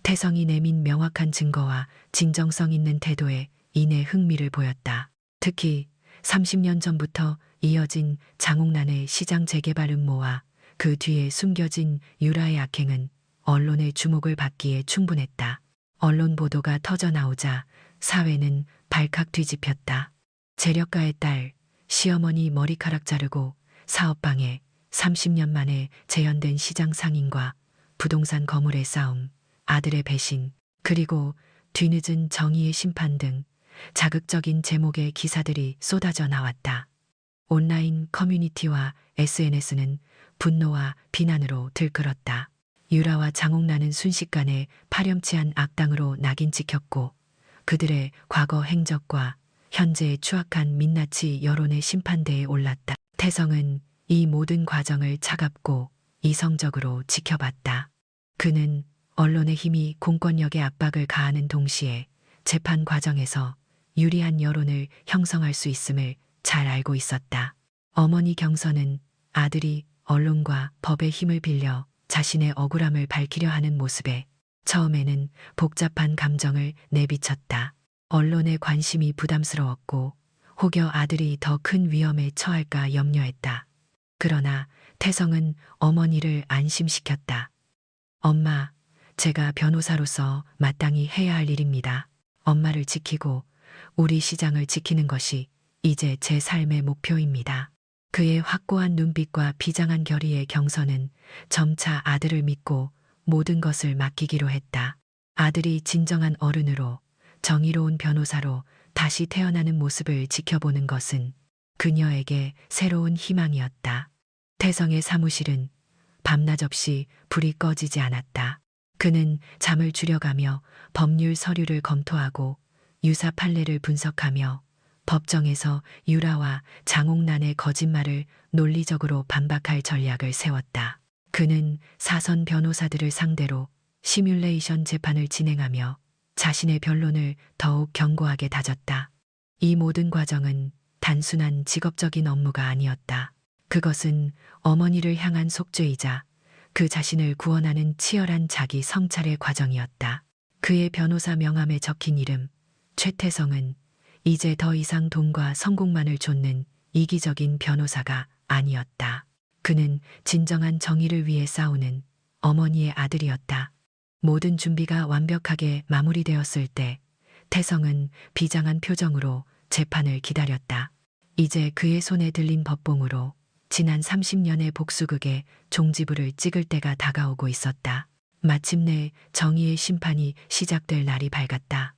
태성이 내민 명확한 증거와 진정성 있는 태도에 이내 흥미를 보였다. 특히 30년 전부터 이어진 장옥란의 시장 재개발 음모와 그 뒤에 숨겨진 유라의 악행은 언론의 주목을 받기에 충분했다. 언론 보도가 터져나오자 사회는 발칵 뒤집혔다. 재력가의 딸, 시어머니 머리카락 자르고 사업방해, 30년 만에 재현된 시장 상인과 부동산 거물의 싸움, 아들의 배신, 그리고 뒤늦은 정의의 심판 등 자극적인 제목의 기사들이 쏟아져 나왔다. 온라인 커뮤니티와 SNS는 분노와 비난으로 들끓었다. 유라와 장옥란은 순식간에 파렴치한 악당으로 낙인 찍혔고 그들의 과거 행적과 현재의 추악한 민낯이 여론의 심판대에 올랐다. 태성은 이 모든 과정을 차갑고 이성적으로 지켜봤다. 그는 언론의 힘이 공권력에 압박을 가하는 동시에 재판 과정에서 유리한 여론을 형성할 수 있음을 잘 알고 있었다. 어머니 경선은 아들이 언론과 법의 힘을 빌려 자신의 억울함을 밝히려 하는 모습에 처음에는 복잡한 감정을 내비쳤다. 언론의 관심이 부담스러웠고 혹여 아들이 더 큰 위험에 처할까 염려했다. 그러나 태성은 어머니를 안심시켰다. 엄마, 제가 변호사로서 마땅히 해야 할 일입니다. 엄마를 지키고 우리 시장을 지키는 것이 이제 제 삶의 목표입니다. 그의 확고한 눈빛과 비장한 결의의 경선은 점차 아들을 믿고 모든 것을 맡기기로 했다. 아들이 진정한 어른으로 정의로운 변호사로 다시 태어나는 모습을 지켜보는 것은 그녀에게 새로운 희망이었다. 태성의 사무실은 밤낮 없이 불이 꺼지지 않았다. 그는 잠을 줄여가며 법률 서류를 검토하고 유사 판례를 분석하며 법정에서 유라와 장옥란의 거짓말을 논리적으로 반박할 전략을 세웠다. 그는 사선 변호사들을 상대로 시뮬레이션 재판을 진행하며 자신의 변론을 더욱 견고하게 다졌다. 이 모든 과정은 단순한 직업적인 업무가 아니었다. 그것은 어머니를 향한 속죄이자 그 자신을 구원하는 치열한 자기 성찰의 과정이었다. 그의 변호사 명함에 적힌 이름, 최태성은 이제 더 이상 돈과 성공만을 좇는 이기적인 변호사가 아니었다. 그는 진정한 정의를 위해 싸우는 어머니의 아들이었다. 모든 준비가 완벽하게 마무리되었을 때 태성은 비장한 표정으로 재판을 기다렸다. 이제 그의 손에 들린 법봉으로 지난 30년의 복수극의 종지부를 찍을 때가 다가오고 있었다. 마침내 정의의 심판이 시작될 날이 밝았다.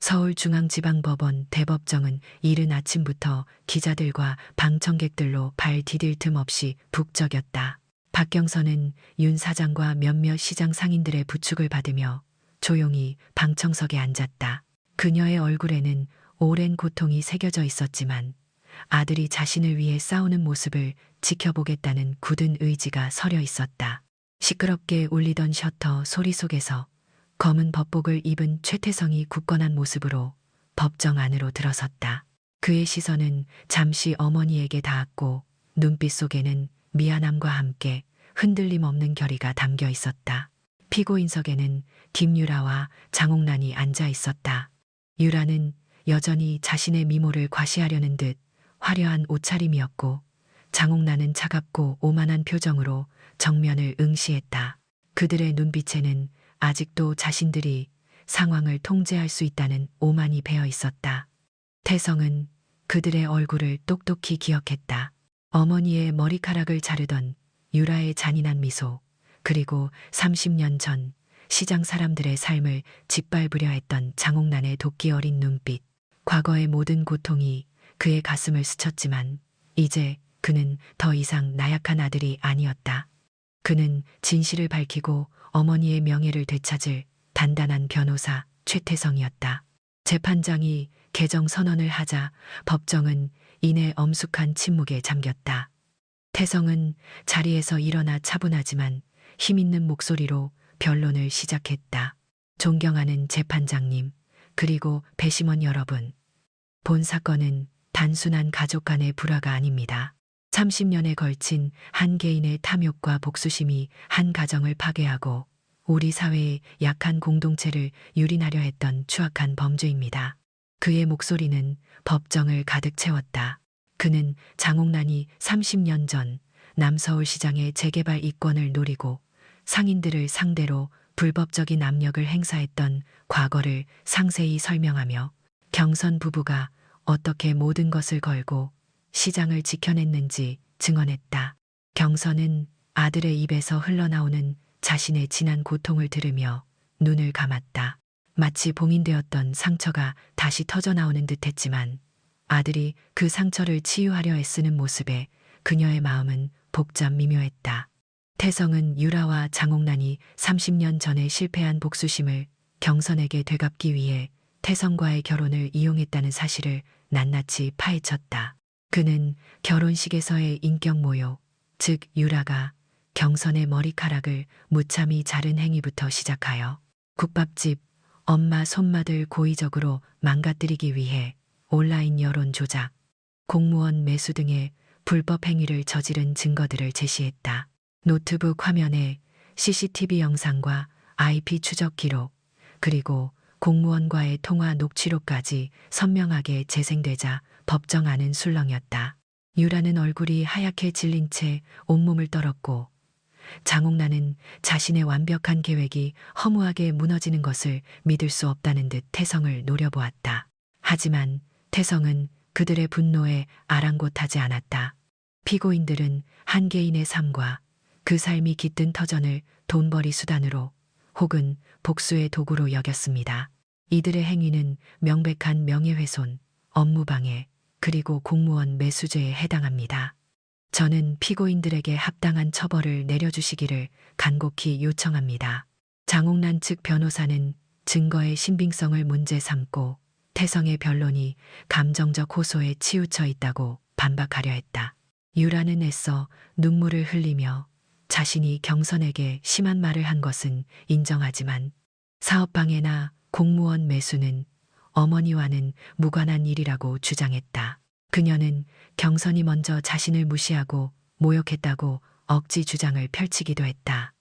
서울중앙지방법원 대법정은 이른 아침부터 기자들과 방청객들로 발 디딜 틈 없이 북적였다. 박경선은 윤 사장과 몇몇 시장 상인들의 부축을 받으며 조용히 방청석에 앉았다. 그녀의 얼굴에는 오랜 고통이 새겨져 있었지만 아들이 자신을 위해 싸우는 모습을 지켜보겠다는 굳은 의지가 서려 있었다. 시끄럽게 울리던 셔터 소리 속에서 검은 법복을 입은 최태성이 굳건한 모습으로 법정 안으로 들어섰다. 그의 시선은 잠시 어머니에게 닿았고 눈빛 속에는 미안함과 함께 흔들림 없는 결의가 담겨 있었다. 피고인석에는 김유라와 장옥란이 앉아 있었다. 유라는 여전히 자신의 미모를 과시하려는 듯 화려한 옷차림이었고 장옥란은 차갑고 오만한 표정으로 정면을 응시했다. 그들의 눈빛에는 아직도 자신들이 상황을 통제할 수 있다는 오만이 배어 있었다. 태성은 그들의 얼굴을 똑똑히 기억했다. 어머니의 머리카락을 자르던 유라의 잔인한 미소, 그리고 30년 전 시장 사람들의 삶을 짓밟으려 했던 장옥란의 도끼 어린 눈빛. 과거의 모든 고통이 그의 가슴을 스쳤지만 이제 그는 더 이상 나약한 아들이 아니었다. 그는 진실을 밝히고 어머니의 명예를 되찾을 단단한 변호사 최태성이었다. 재판장이 개정 선언을 하자 법정은 이내 엄숙한 침묵에 잠겼다. 태성은 자리에서 일어나 차분하지만 힘있는 목소리로 변론을 시작했다. 존경하는 재판장님, 그리고 배심원 여러분. 본 사건은 단순한 가족 간의 불화가 아닙니다. 30년에 걸친 한 개인의 탐욕과 복수심이 한 가정을 파괴하고 우리 사회의 약한 공동체를 유린하려 했던 추악한 범죄입니다. 그의 목소리는 법정을 가득 채웠다. 그는 장옥란이 30년 전 남서울시장의 재개발 이권을 노리고 상인들을 상대로 불법적인 압력을 행사했던 과거를 상세히 설명하며 경선 부부가 어떻게 모든 것을 걸고 시장을 지켜냈는지 증언했다. 경선은 아들의 입에서 흘러나오는 자신의 지난 고통을 들으며 눈을 감았다. 마치 봉인되었던 상처가 다시 터져나오는 듯했지만 아들이 그 상처를 치유하려 애쓰는 모습에 그녀의 마음은 복잡 미묘했다. 태성은 유라와 장옥란이 30년 전에 실패한 복수심을 경선에게 되갚기 위해 태성과의 결혼을 이용했다는 사실을 낱낱이 파헤쳤다. 그는 결혼식에서의 인격 모욕, 즉 유라가 경선의 머리카락을 무참히 자른 행위부터 시작하여 국밥집 엄마 손맛을 고의적으로 망가뜨리기 위해 온라인 여론 조작, 공무원 매수 등의 불법 행위를 저지른 증거들을 제시했다. 노트북 화면에 CCTV 영상과 IP 추적 기록, 그리고 공무원과의 통화 녹취록까지 선명하게 재생되자 법정 안은 술렁였다. 유라는 얼굴이 하얗게 질린 채 온몸을 떨었고 장옥란은 자신의 완벽한 계획이 허무하게 무너지는 것을 믿을 수 없다는 듯 태성을 노려보았다. 하지만 태성은 그들의 분노에 아랑곳하지 않았다. 피고인들은 한 개인의 삶과 그 삶이 깃든 터전을 돈벌이 수단으로 혹은 복수의 도구로 여겼습니다. 이들의 행위는 명백한 명예훼손, 업무방해, 그리고 공무원 매수죄에 해당합니다. 저는 피고인들에게 합당한 처벌을 내려주시기를 간곡히 요청합니다. 장옥란 측 변호사는 증거의 신빙성을 문제 삼고 태성의 변론이 감정적 호소에 치우쳐 있다고 반박하려 했다. 유라는 애써 눈물을 흘리며 자신이 경선에게 심한 말을 한 것은 인정하지만 사업방해나 공무원 매수는 어머니와는 무관한 일이라고 주장했다. 그녀는 경선이 먼저 자신을 무시하고 모욕했다고 억지 주장을 펼치기도 했다.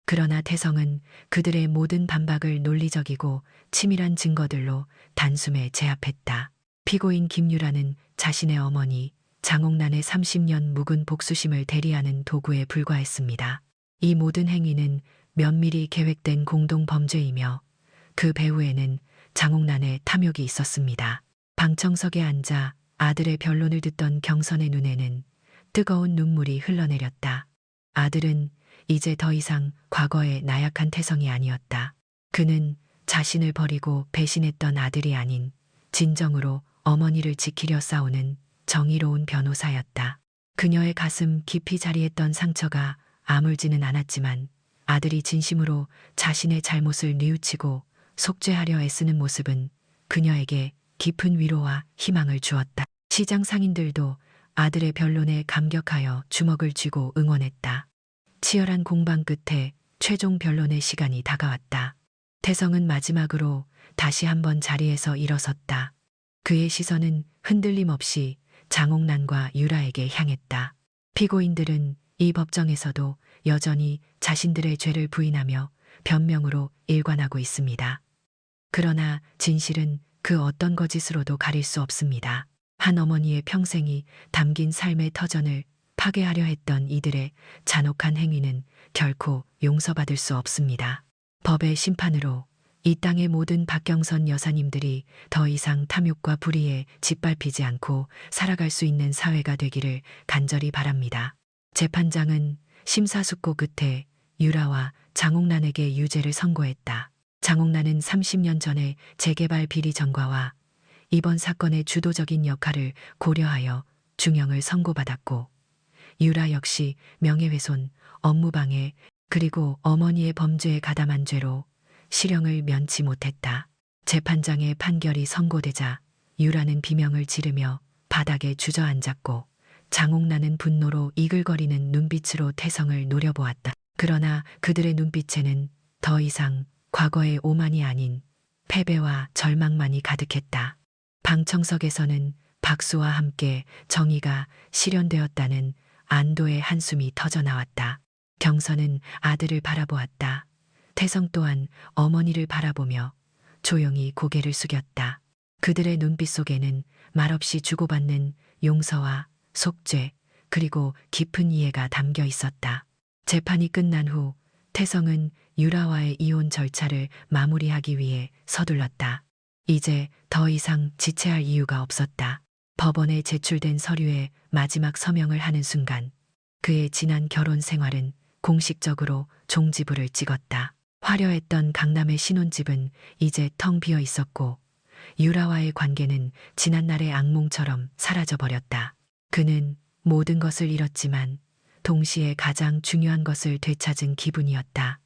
그러나 태성은 그들의 모든 반박을 논리적이고 치밀한 증거들로 단숨에 제압했다. 피고인 김유라는 자신의 어머니 장옥란의 30년 묵은 복수심을 대리하는 도구에 불과했습니다. 이 모든 행위는 면밀히 계획된 공동 범죄이며 그 배후에는 장옥란의 탐욕이 있었습니다. 방청석에 앉아 아들의 변론을 듣던 경선의 눈에는 뜨거운 눈물이 흘러내렸다. 아들은 이제 더 이상 과거의 나약한 태성이 아니었다. 그는 자신을 버리고 배신했던 아들이 아닌 진정으로 어머니를 지키려 싸우는 정의로운 변호사였다. 그녀의 가슴 깊이 자리했던 상처가 아물지는 않았지만 아들이 진심으로 자신의 잘못을 뉘우치고 속죄하려 애쓰는 모습은 그녀에게 깊은 위로와 희망을 주었다. 시장 상인들도 아들의 변론에 감격하여 주먹을 쥐고 응원했다. 치열한 공방 끝에 최종 변론의 시간이 다가왔다. 태성은 마지막으로 다시 한번 자리에서 일어섰다. 그의 시선은 흔들림 없이 장옥란과 유라에게 향했다. 피고인들은 이 법정에서도 여전히 자신들의 죄를 부인하며 변명으로 일관하고 있습니다. 그러나 진실은 그 어떤 거짓으로도 가릴 수 없습니다. 한 어머니의 평생이 담긴 삶의 터전을 파괴하려 했던 이들의 잔혹한 행위는 결코 용서받을 수 없습니다. 법의 심판으로 이 땅의 모든 박경선 여사님들이 더 이상 탐욕과 불의에 짓밟히지 않고 살아갈 수 있는 사회가 되기를 간절히 바랍니다. 재판장은 심사숙고 끝에 유라와 장옥란에게 유죄를 선고했다. 장옥란은 30년 전의 재개발 비리 전과와 이번 사건의 주도적인 역할을 고려하여 중형을 선고받았고, 유라 역시 명예훼손, 업무방해, 그리고 어머니의 범죄에 가담한 죄로 실형을 면치 못했다. 재판장의 판결이 선고되자 유라는 비명을 지르며 바닥에 주저앉았고, 장옥란은 분노로 이글거리는 눈빛으로 태성을 노려보았다. 그러나 그들의 눈빛에는 더 이상 과거의 오만이 아닌 패배와 절망만이 가득했다. 방청석에서는 박수와 함께 정의가 실현되었다는 안도의 한숨이 터져나왔다. 경선은 아들을 바라보았다. 태성 또한 어머니를 바라보며 조용히 고개를 숙였다. 그들의 눈빛 속에는 말없이 주고받는 용서와 속죄, 그리고 깊은 이해가 담겨 있었다. 재판이 끝난 후 태성은 유라와의 이혼 절차를 마무리하기 위해 서둘렀다. 이제 더 이상 지체할 이유가 없었다. 법원에 제출된 서류에 마지막 서명을 하는 순간 그의 지난 결혼 생활은 공식적으로 종지부를 찍었다. 화려했던 강남의 신혼집은 이제 텅 비어 있었고, 유라와의 관계는 지난날의 악몽처럼 사라져버렸다. 그는 모든 것을 잃었지만 동시에 가장 중요한 것을 되찾은 기분이었다.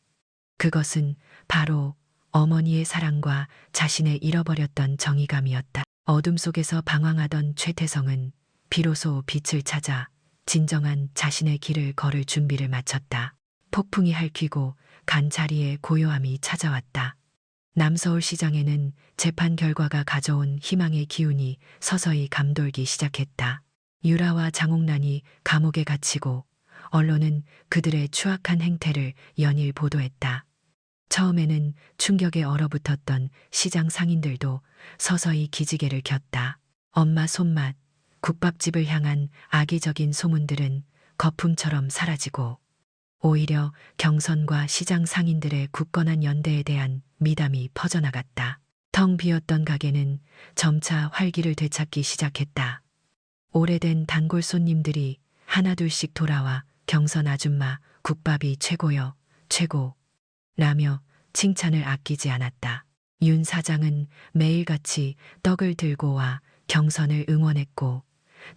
그것은 바로 어머니의 사랑과 자신의 잃어버렸던 정의감이었다. 어둠 속에서 방황하던 최태성은 비로소 빛을 찾아 진정한 자신의 길을 걸을 준비를 마쳤다. 폭풍이 핥히고 간 자리에 고요함이 찾아왔다. 남서울시장에는 재판 결과가 가져온 희망의 기운이 서서히 감돌기 시작했다. 유라와 장옥란이 감옥에 갇히고 언론은 그들의 추악한 행태를 연일 보도했다. 처음에는 충격에 얼어붙었던 시장 상인들도 서서히 기지개를 켰다. 엄마 손맛, 국밥집을 향한 악의적인 소문들은 거품처럼 사라지고, 오히려 경선과 시장 상인들의 굳건한 연대에 대한 미담이 퍼져나갔다. 텅 비었던 가게는 점차 활기를 되찾기 시작했다. 오래된 단골 손님들이 하나둘씩 돌아와 경선 아줌마 국밥이 최고요, 최고 라며 칭찬을 아끼지 않았다. 윤 사장은 매일같이 떡을 들고 와 경선을 응원했고,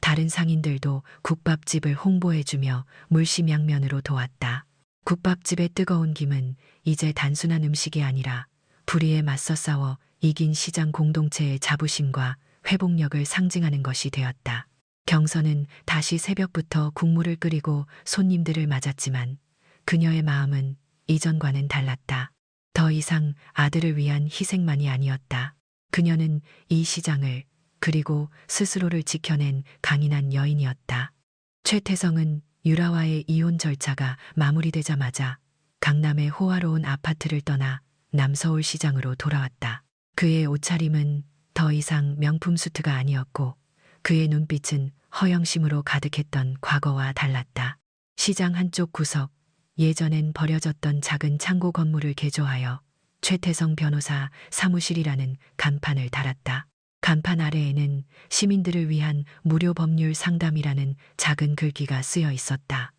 다른 상인들도 국밥집을 홍보해주며 물심양면으로 도왔다. 국밥집의 뜨거운 김은 이제 단순한 음식이 아니라 불의에 맞서 싸워 이긴 시장 공동체의 자부심과 회복력을 상징하는 것이 되었다. 경선은 다시 새벽부터 국물을 끓이고 손님들을 맞았지만 그녀의 마음은 이전과는 달랐다. 더 이상 아들을 위한 희생만이 아니었다. 그녀는 이 시장을, 그리고 스스로를 지켜낸 강인한 여인이었다. 최태성은 유라와의 이혼 절차가 마무리되자마자 강남의 호화로운 아파트를 떠나 남서울시장으로 돌아왔다. 그의 옷차림은 더 이상 명품 수트가 아니었고, 그의 눈빛은 허영심으로 가득했던 과거와 달랐다. 시장 한쪽 구석, 예전엔 버려졌던 작은 창고 건물을 개조하여 최태성 변호사 사무실이라는 간판을 달았다. 간판 아래에는 시민들을 위한 무료 법률 상담이라는 작은 글귀가 쓰여 있었다.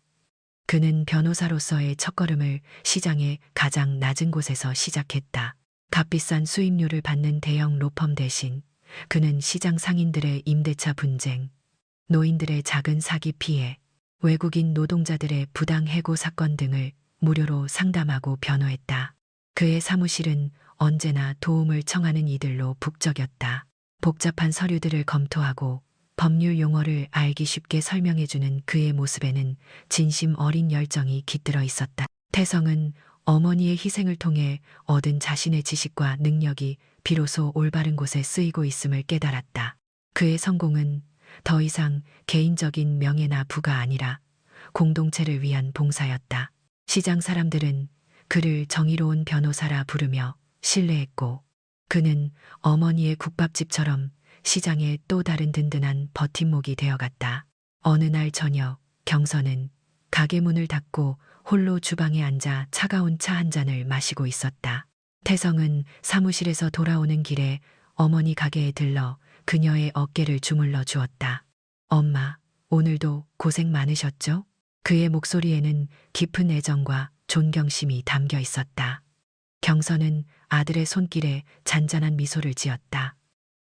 그는 변호사로서의 첫걸음을 시장의 가장 낮은 곳에서 시작했다. 값비싼 수임료를 받는 대형 로펌 대신 그는 시장 상인들의 임대차 분쟁, 노인들의 작은 사기 피해, 외국인 노동자들의 부당 해고 사건 등을 무료로 상담하고 변호했다. 그의 사무실은 언제나 도움을 청하는 이들로 북적였다. 복잡한 서류들을 검토하고 법률 용어를 알기 쉽게 설명해주는 그의 모습에는 진심 어린 열정이 깃들어 있었다. 태성은 어머니의 희생을 통해 얻은 자신의 지식과 능력이 비로소 올바른 곳에 쓰이고 있음을 깨달았다. 그의 성공은 더 이상 개인적인 명예나 부가 아니라 공동체를 위한 봉사였다. 시장 사람들은 그를 정의로운 변호사라 부르며 신뢰했고, 그는 어머니의 국밥집처럼 시장의 또 다른 든든한 버팀목이 되어갔다. 어느 날 저녁, 경선은 가게 문을 닫고 홀로 주방에 앉아 차가운 차 한 잔을 마시고 있었다. 태성은 사무실에서 돌아오는 길에 어머니 가게에 들러 그녀의 어깨를 주물러 주었다. 엄마, 오늘도 고생 많으셨죠? 그의 목소리에는 깊은 애정과 존경심이 담겨 있었다. 경선은 아들의 손길에 잔잔한 미소를 지었다.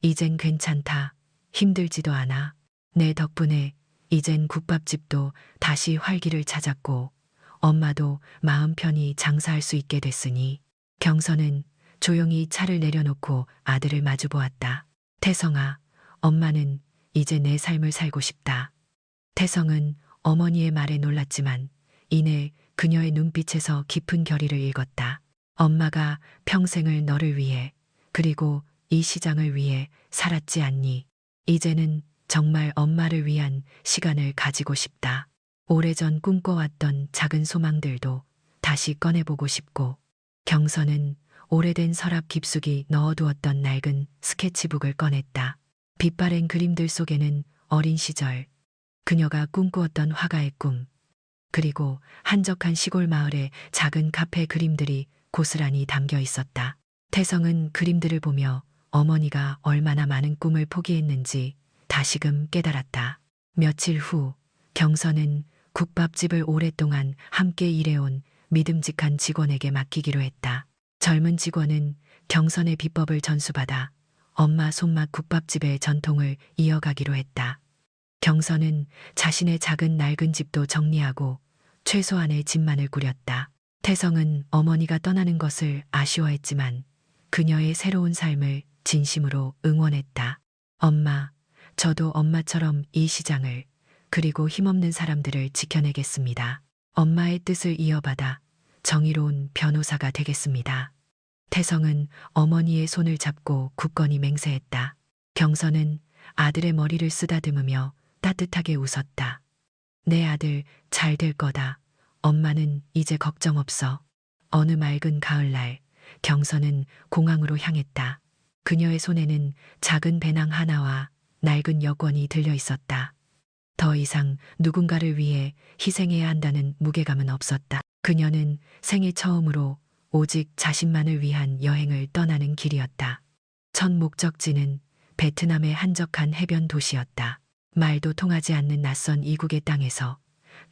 이젠 괜찮다. 힘들지도 않아. 내 덕분에 이젠 국밥집도 다시 활기를 찾았고 엄마도 마음 편히 장사할 수 있게 됐으니. 경선은 조용히 차를 내려놓고 아들을 마주 보았다. 태성아, 엄마는 이제 내 삶을 살고 싶다. 태성은 어머니의 말에 놀랐지만 이내 그녀의 눈빛에서 깊은 결의를 읽었다. 엄마가 평생을 너를 위해 그리고 이 시장을 위해 살았지 않니? 이제는 정말 엄마를 위한 시간을 가지고 싶다. 오래전 꿈꿔왔던 작은 소망들도 다시 꺼내보고 싶고. 경선은 오래된 서랍 깊숙이 넣어두었던 낡은 스케치북을 꺼냈다. 빛바랜 그림들 속에는 어린 시절, 그녀가 꿈꾸었던 화가의 꿈, 그리고 한적한 시골 마을의 작은 카페 그림들이 고스란히 담겨 있었다. 태성은 그림들을 보며 어머니가 얼마나 많은 꿈을 포기했는지 다시금 깨달았다. 며칠 후 경선은 국밥집을 오랫동안 함께 일해온 믿음직한 직원에게 맡기기로 했다. 젊은 직원은 경선의 비법을 전수받아 엄마 손맛 국밥집의 전통을 이어가기로 했다. 경선은 자신의 작은 낡은 집도 정리하고 최소한의 집만을 꾸렸다. 태성은 어머니가 떠나는 것을 아쉬워했지만 그녀의 새로운 삶을 진심으로 응원했다. 엄마, 저도 엄마처럼 이 시장을 그리고 힘없는 사람들을 지켜내겠습니다. 엄마의 뜻을 이어받아 정의로운 변호사가 되겠습니다. 태성은 어머니의 손을 잡고 굳건히 맹세했다. 경선은 아들의 머리를 쓰다듬으며 따뜻하게 웃었다. 내 아들 잘 될 거다. 엄마는 이제 걱정 없어. 어느 맑은 가을날 경선은 공항으로 향했다. 그녀의 손에는 작은 배낭 하나와 낡은 여권이 들려 있었다. 더 이상 누군가를 위해 희생해야 한다는 무게감은 없었다. 그녀는 생애 처음으로 오직 자신만을 위한 여행을 떠나는 길이었다. 첫 목적지는 베트남의 한적한 해변 도시였다. 말도 통하지 않는 낯선 이국의 땅에서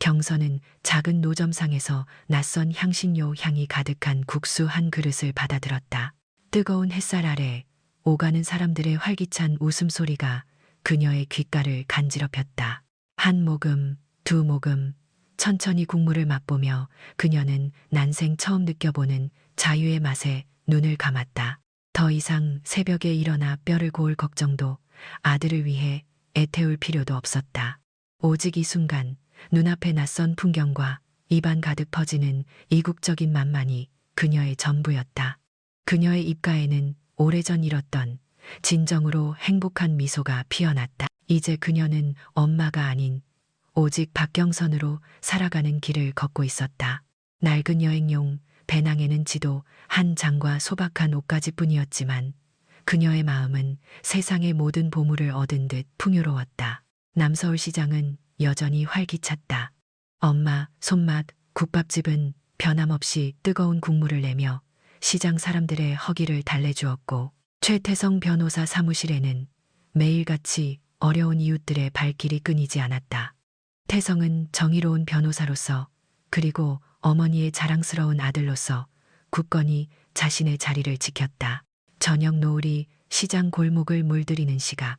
경선은 작은 노점상에서 낯선 향신료 향이 가득한 국수 한 그릇을 받아들었다. 뜨거운 햇살 아래 오가는 사람들의 활기찬 웃음소리가 그녀의 귓가를 간지럽혔다. 한 모금, 두 모금, 천천히 국물을 맛보며 그녀는 난생 처음 느껴보는 자유의 맛에 눈을 감았다. 더 이상 새벽에 일어나 뼈를 고을 걱정도 아들을 위해 애태울 필요도 없었다. 오직 이 순간 눈앞의 낯선 풍경과 입안 가득 퍼지는 이국적인 맛만이 그녀의 전부였다. 그녀의 입가에는 오래전 잃었던 진정으로 행복한 미소가 피어났다. 이제 그녀는 엄마가 아닌 오직 박경선으로 살아가는 길을 걷고 있었다. 낡은 여행용 배낭에는 지도 한 장과 소박한 옷가지뿐이었지만 그녀의 마음은 세상의 모든 보물을 얻은 듯 풍요로웠다. 남서울시장은 여전히 활기찼다. 엄마 손맛 국밥집은 변함없이 뜨거운 국물을 내며 시장 사람들의 허기를 달래주었고 최태성 변호사 사무실에는 매일같이 어려운 이웃들의 발길이 끊이지 않았다. 태성은 정의로운 변호사로서 그리고 어머니의 자랑스러운 아들로서 굳건히 자신의 자리를 지켰다. 저녁 노을이 시장 골목을 물들이는 시각,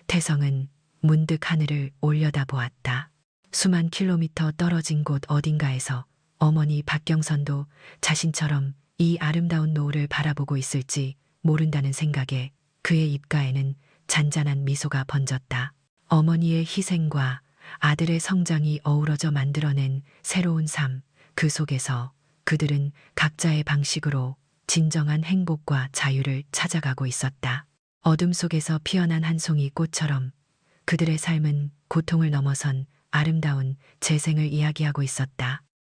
태성은 문득 하늘을 올려다보았다. 수만 킬로미터 떨어진 곳 어딘가에서 어머니 박경선도 자신처럼 이 아름다운 노을을 바라보고 있을지 모른다는 생각에 그의 입가에는 잔잔한 미소가 번졌다. 어머니의 희생과 아들의 성장이 어우러져 만들어낸 새로운 삶, 그 속에서 그들은 각자의 방식으로 진정한 행복과 자유를 찾아가고 있었다. 어둠 속에서 피어난 한 송이 꽃처럼 그들의 삶은 고통을 넘어선 아름다운 재생을 이야기하고 있었다.